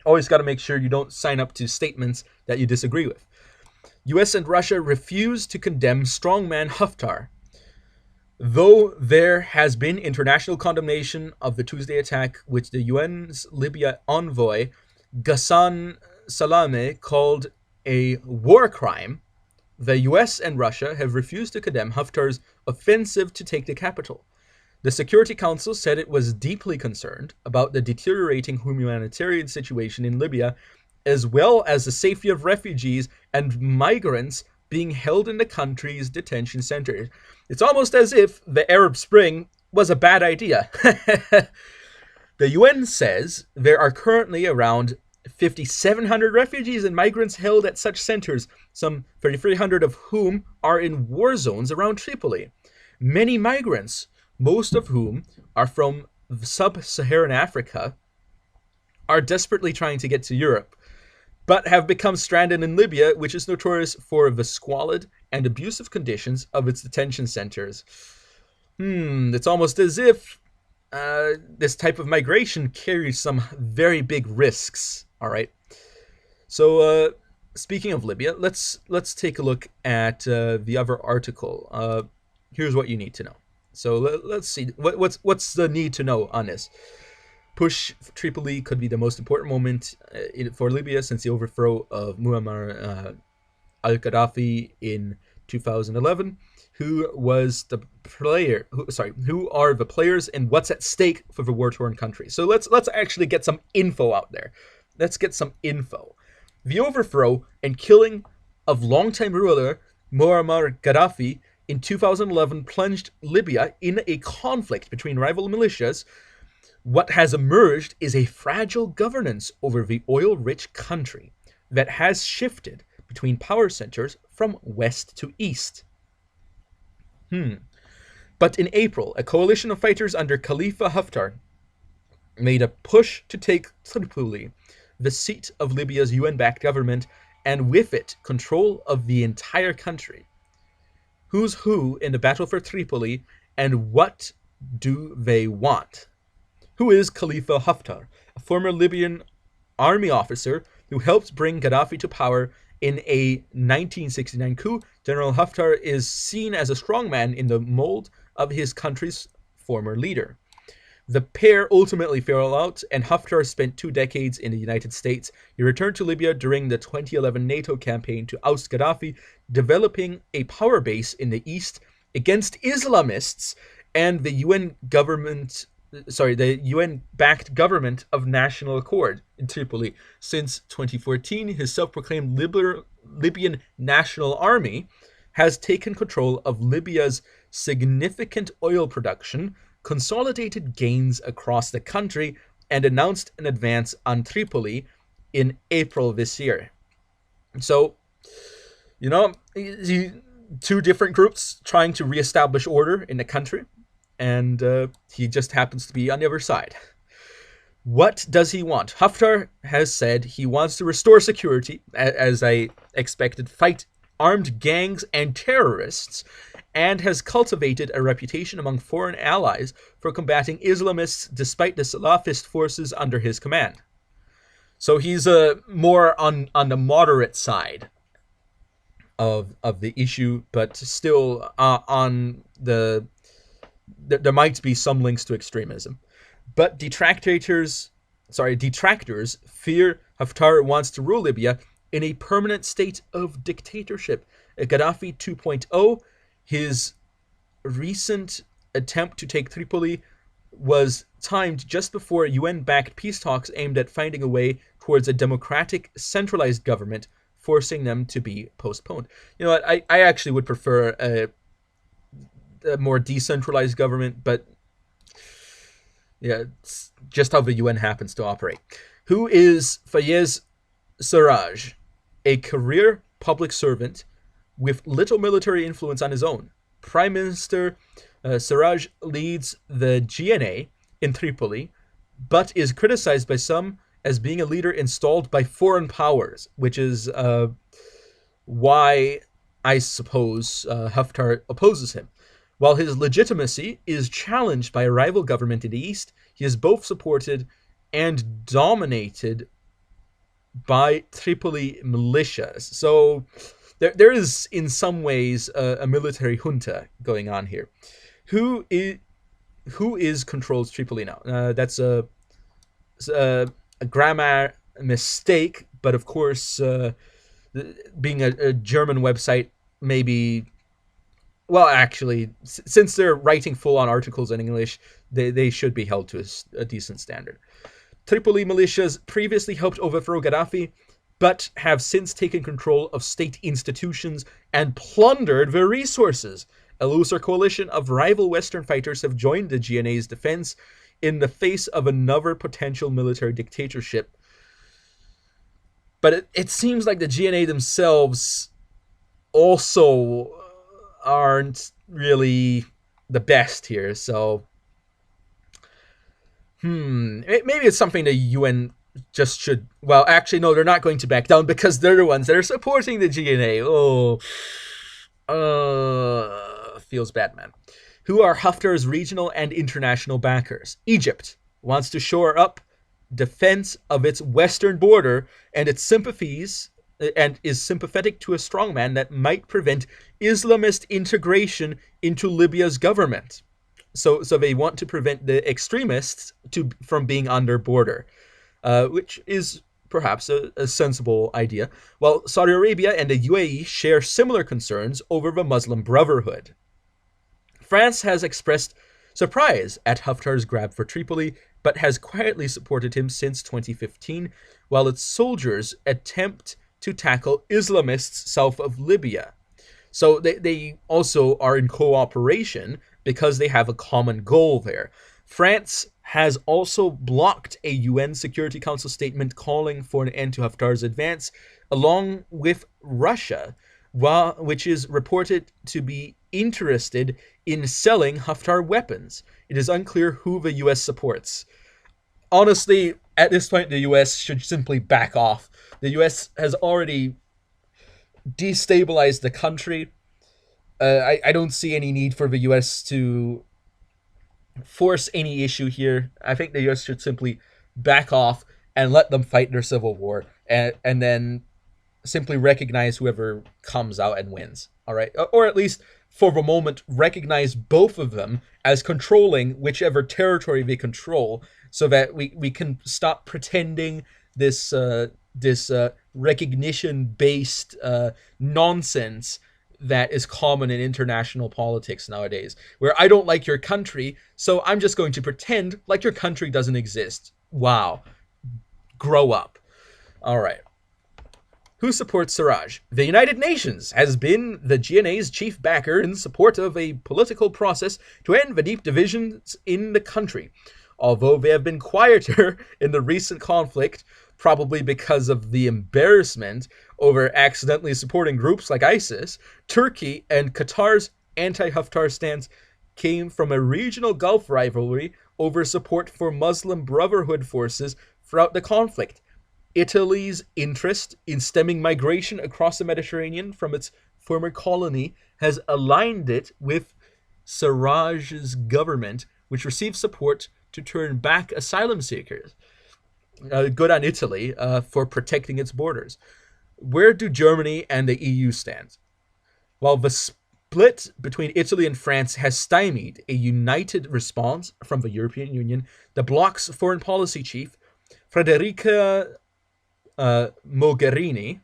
Always got to make sure you don't sign up to statements that you disagree with. U.S. and Russia refused to condemn strongman Haftar, though there has been international condemnation of the Tuesday attack, which the UN's Libya envoy, Ghassan Salameh, called a war crime. The US and Russia have refused to condemn Haftar's offensive to take the capital. The Security Council said it was deeply concerned about the deteriorating humanitarian situation in Libya, as well as the safety of refugees and migrants being held in the country's detention centers. It's almost as if the Arab Spring was a bad idea. The UN says there are currently around 5,700 refugees and migrants held at such centers, some 3,300 of whom are in war zones around Tripoli. Many migrants, most of whom are from sub-Saharan Africa, are desperately trying to get to Europe, but have become stranded in Libya, which is notorious for the squalid and abusive conditions of its detention centers. It's almost as if this type of migration carries some very big risks, all right? So speaking of Libya, let's take a look at the other article. Here's what you need to know. So let's see what's the need to know on this. Push Tripoli could be the most important moment for Libya since the overthrow of Muammar al-Gaddafi in 2011. Who are the players and what's at stake for the war-torn country? So let's actually get some info out there. Let's get some info. The overthrow and killing of longtime ruler Muammar Gaddafi in 2011 plunged Libya in a conflict between rival militias. What has emerged is a fragile governance over the oil-rich country that has shifted between power centers from west to east. But in April, a coalition of fighters under Khalifa Haftar made a push to take Tripoli, the seat of Libya's UN-backed government, and with it, control of the entire country. Who's who in the battle for Tripoli, and what do they want? Who is Khalifa Haftar, a former Libyan army officer who helped bring Gaddafi to power in a 1969 coup? General Haftar is seen as a strongman in the mold of his country's former leader. The pair ultimately fell out, and Haftar spent 2 decades in the United States. He returned to Libya during the 2011 NATO campaign to oust Gaddafi, developing a power base in the east against Islamists and the UN-backed government of National Accord in Tripoli. Since 2014, his self-proclaimed Libyan National Army has taken control of Libya's significant oil production, consolidated gains across the country, and announced an advance on Tripoli in April this year. So, two different groups trying to reestablish order in the country, and he just happens to be on the other side. What does he want? Haftar has said he wants to restore security, as I expected, fight armed gangs and terrorists, and has cultivated a reputation among foreign allies for combating Islamists despite the Salafist forces under his command. So he's more on the moderate side of the issue, but still on there might be some links to extremism. But detractors fear Haftar wants to rule Libya in a permanent state of dictatorship. Gaddafi 2.0, his recent attempt to take Tripoli, was timed just before UN-backed peace talks aimed at finding a way towards a democratic, centralized government, forcing them to be postponed. You know what? I actually would prefer a more decentralized government, but yeah, it's just how the UN happens to operate. Who is Fayez Sarraj? A career public servant with little military influence on his own. Prime Minister Sarraj leads the GNA in Tripoli, but is criticized by some as being a leader installed by foreign powers, which is why I suppose Haftar opposes him. While his legitimacy is challenged by a rival government in the east, he is both supported and dominated by Tripoli militias. So there is, in some ways, a military junta going on here. Who controls Tripoli now? That's a grammar mistake, but of course, being a German website, maybe. Well, actually, since they're writing full-on articles in English, they should be held to a decent standard. Tripoli militias previously helped overthrow Gaddafi, but have since taken control of state institutions and plundered their resources. A looser coalition of rival Western fighters have joined the GNA's defense in the face of another potential military dictatorship. But it seems like the GNA themselves also aren't really the best here, so maybe it's something the UN just should. Well, actually, no, they're not going to back down because they're the ones that are supporting the GNA. Feels bad, man. Who are Haftar's regional and international backers? Egypt wants to shore up defense of its western border, and its sympathies and is sympathetic to a strongman that might prevent Islamist integration into Libya's government. So they want to prevent the extremists from being on their border, which is perhaps a sensible idea. While Saudi Arabia and the UAE share similar concerns over the Muslim Brotherhood. France has expressed surprise at Haftar's grab for Tripoli, but has quietly supported him since 2015, while its soldiers attempt to tackle Islamists south of Libya. So they also are in cooperation because they have a common goal there. France has also blocked a UN Security Council statement calling for an end to Haftar's advance, along with Russia, which is reported to be interested in selling Haftar weapons. It is unclear who the US supports. Honestly, at this point, the US should simply back off. The US has already destabilized the country. I don't see any need for the US to force any issue here. I think the US should simply back off and let them fight their civil war, and then simply recognize whoever comes out and wins. All right, or at least for the moment recognize both of them as controlling whichever territory they control, so that we can stop pretending this recognition-based nonsense that is common in international politics nowadays, where I don't like your country, so I'm just going to pretend like your country doesn't exist. Wow. Grow up. All right. Who supports Siraj? The United Nations has been the GNA's chief backer in support of a political process to end the deep divisions in the country. Although they have been quieter in the recent conflict, probably because of the embarrassment over accidentally supporting groups like ISIS, Turkey and Qatar's anti-Haftar stance came from a regional Gulf rivalry over support for Muslim Brotherhood forces throughout the conflict. Italy's interest in stemming migration across the Mediterranean from its former colony has aligned it with Siraj's government, which received support to turn back asylum seekers. Good on Italy for protecting its borders. Where do Germany and the EU stand? While the split between Italy and France has stymied a united response from the European Union, the bloc's foreign policy chief, Federica Mogherini,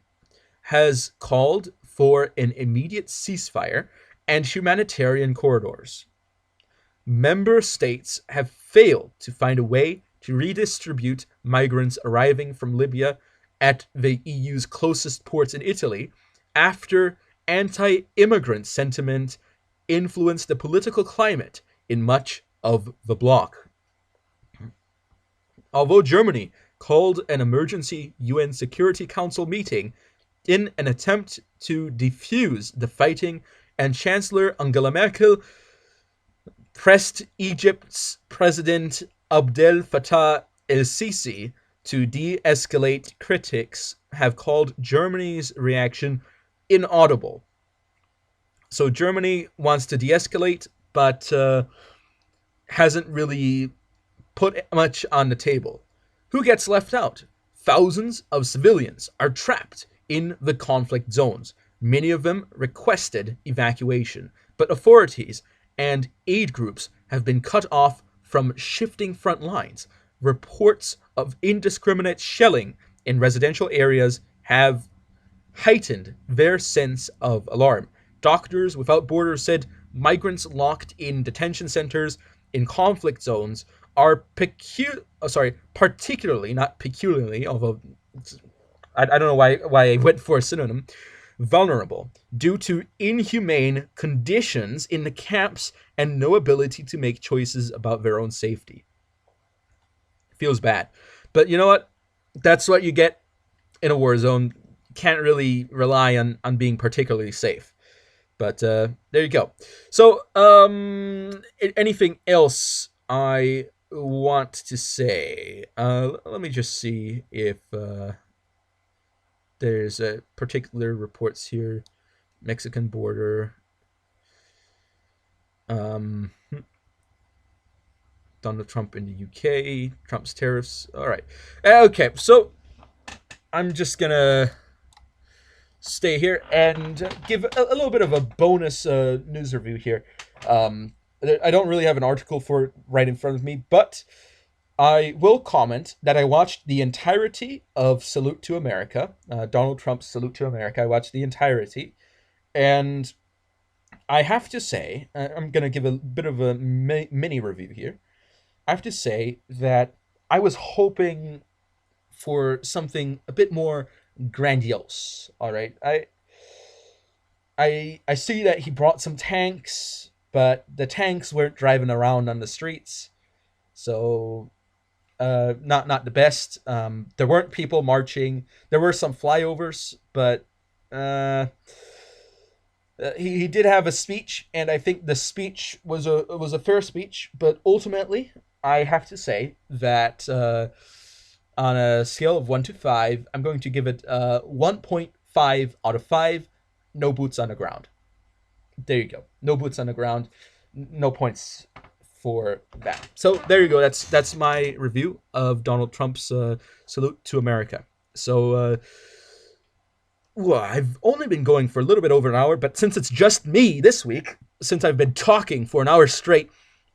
has called for an immediate ceasefire and humanitarian corridors. Member states have failed to find a way to redistribute migrants arriving from Libya at the EU's closest ports in Italy after anti-immigrant sentiment influenced the political climate in much of the bloc. Although Germany called an emergency UN Security Council meeting in an attempt to defuse the fighting, and Chancellor Angela Merkel pressed Egypt's President Abdel Fattah el-Sisi to de-escalate, critics have called Germany's reaction inaudible. So Germany wants to de-escalate, but hasn't really put much on the table. Who gets left out? Thousands of civilians are trapped in the conflict zones. Many of them requested evacuation, but authorities and aid groups have been cut off from shifting front lines. Reports of indiscriminate shelling in residential areas have heightened their sense of alarm. Doctors Without Borders said migrants locked in detention centers in conflict zones are particularly, not peculiarly, although I don't know why I went for a synonym, vulnerable due to inhumane conditions in the camps and no ability to make choices about their own safety. Feels bad. But you know what? That's what you get in a war zone. Can't really rely on being particularly safe. But there you go. So anything else I want to say? Let me just see if there's particular reports here. Mexican border. Donald Trump in the UK. Trump's tariffs. All right. Okay, so I'm just gonna stay here and give a little bit of a bonus news review here. I don't really have an article for it right in front of me, but I will comment that I watched the entirety of Salute to America, Donald Trump's Salute to America. I watched the entirety, and I have to say, I'm going to give a bit of a mini review here. I have to say that I was hoping for something a bit more grandiose. All right, I see that he brought some tanks, but the tanks weren't driving around on the streets, so not the best. There weren't people marching. There were some flyovers, but he did have a speech, and I think the speech was a fair speech. But ultimately, I have to say that on a scale of 1 to 5, I'm going to give it 1.5 out of 5. No boots on the ground. There you go. No boots on the ground. No points for that. So there you go. That's my review of Donald Trump's Salute to America. So well, I've only been going for a little bit over an hour, but since it's just me this week, since I've been talking for an hour straight,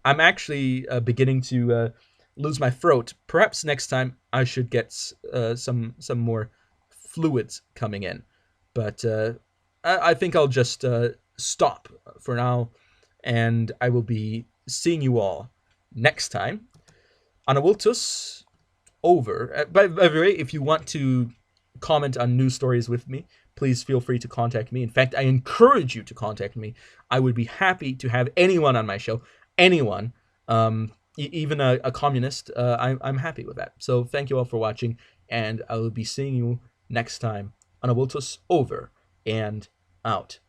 I'm actually beginning to lose my throat. Perhaps next time I should get some more fluids coming in. But I think I'll just stop for now, and I will be seeing you all next time on Awiltus over. By the way, if you want to comment on news stories with me, please feel free to contact me. In fact, I encourage you to contact me. I would be happy to have anyone on my show, anyone, even a communist. I'm happy with that. So thank you all for watching, and I will be seeing you next time on Awiltus over and out.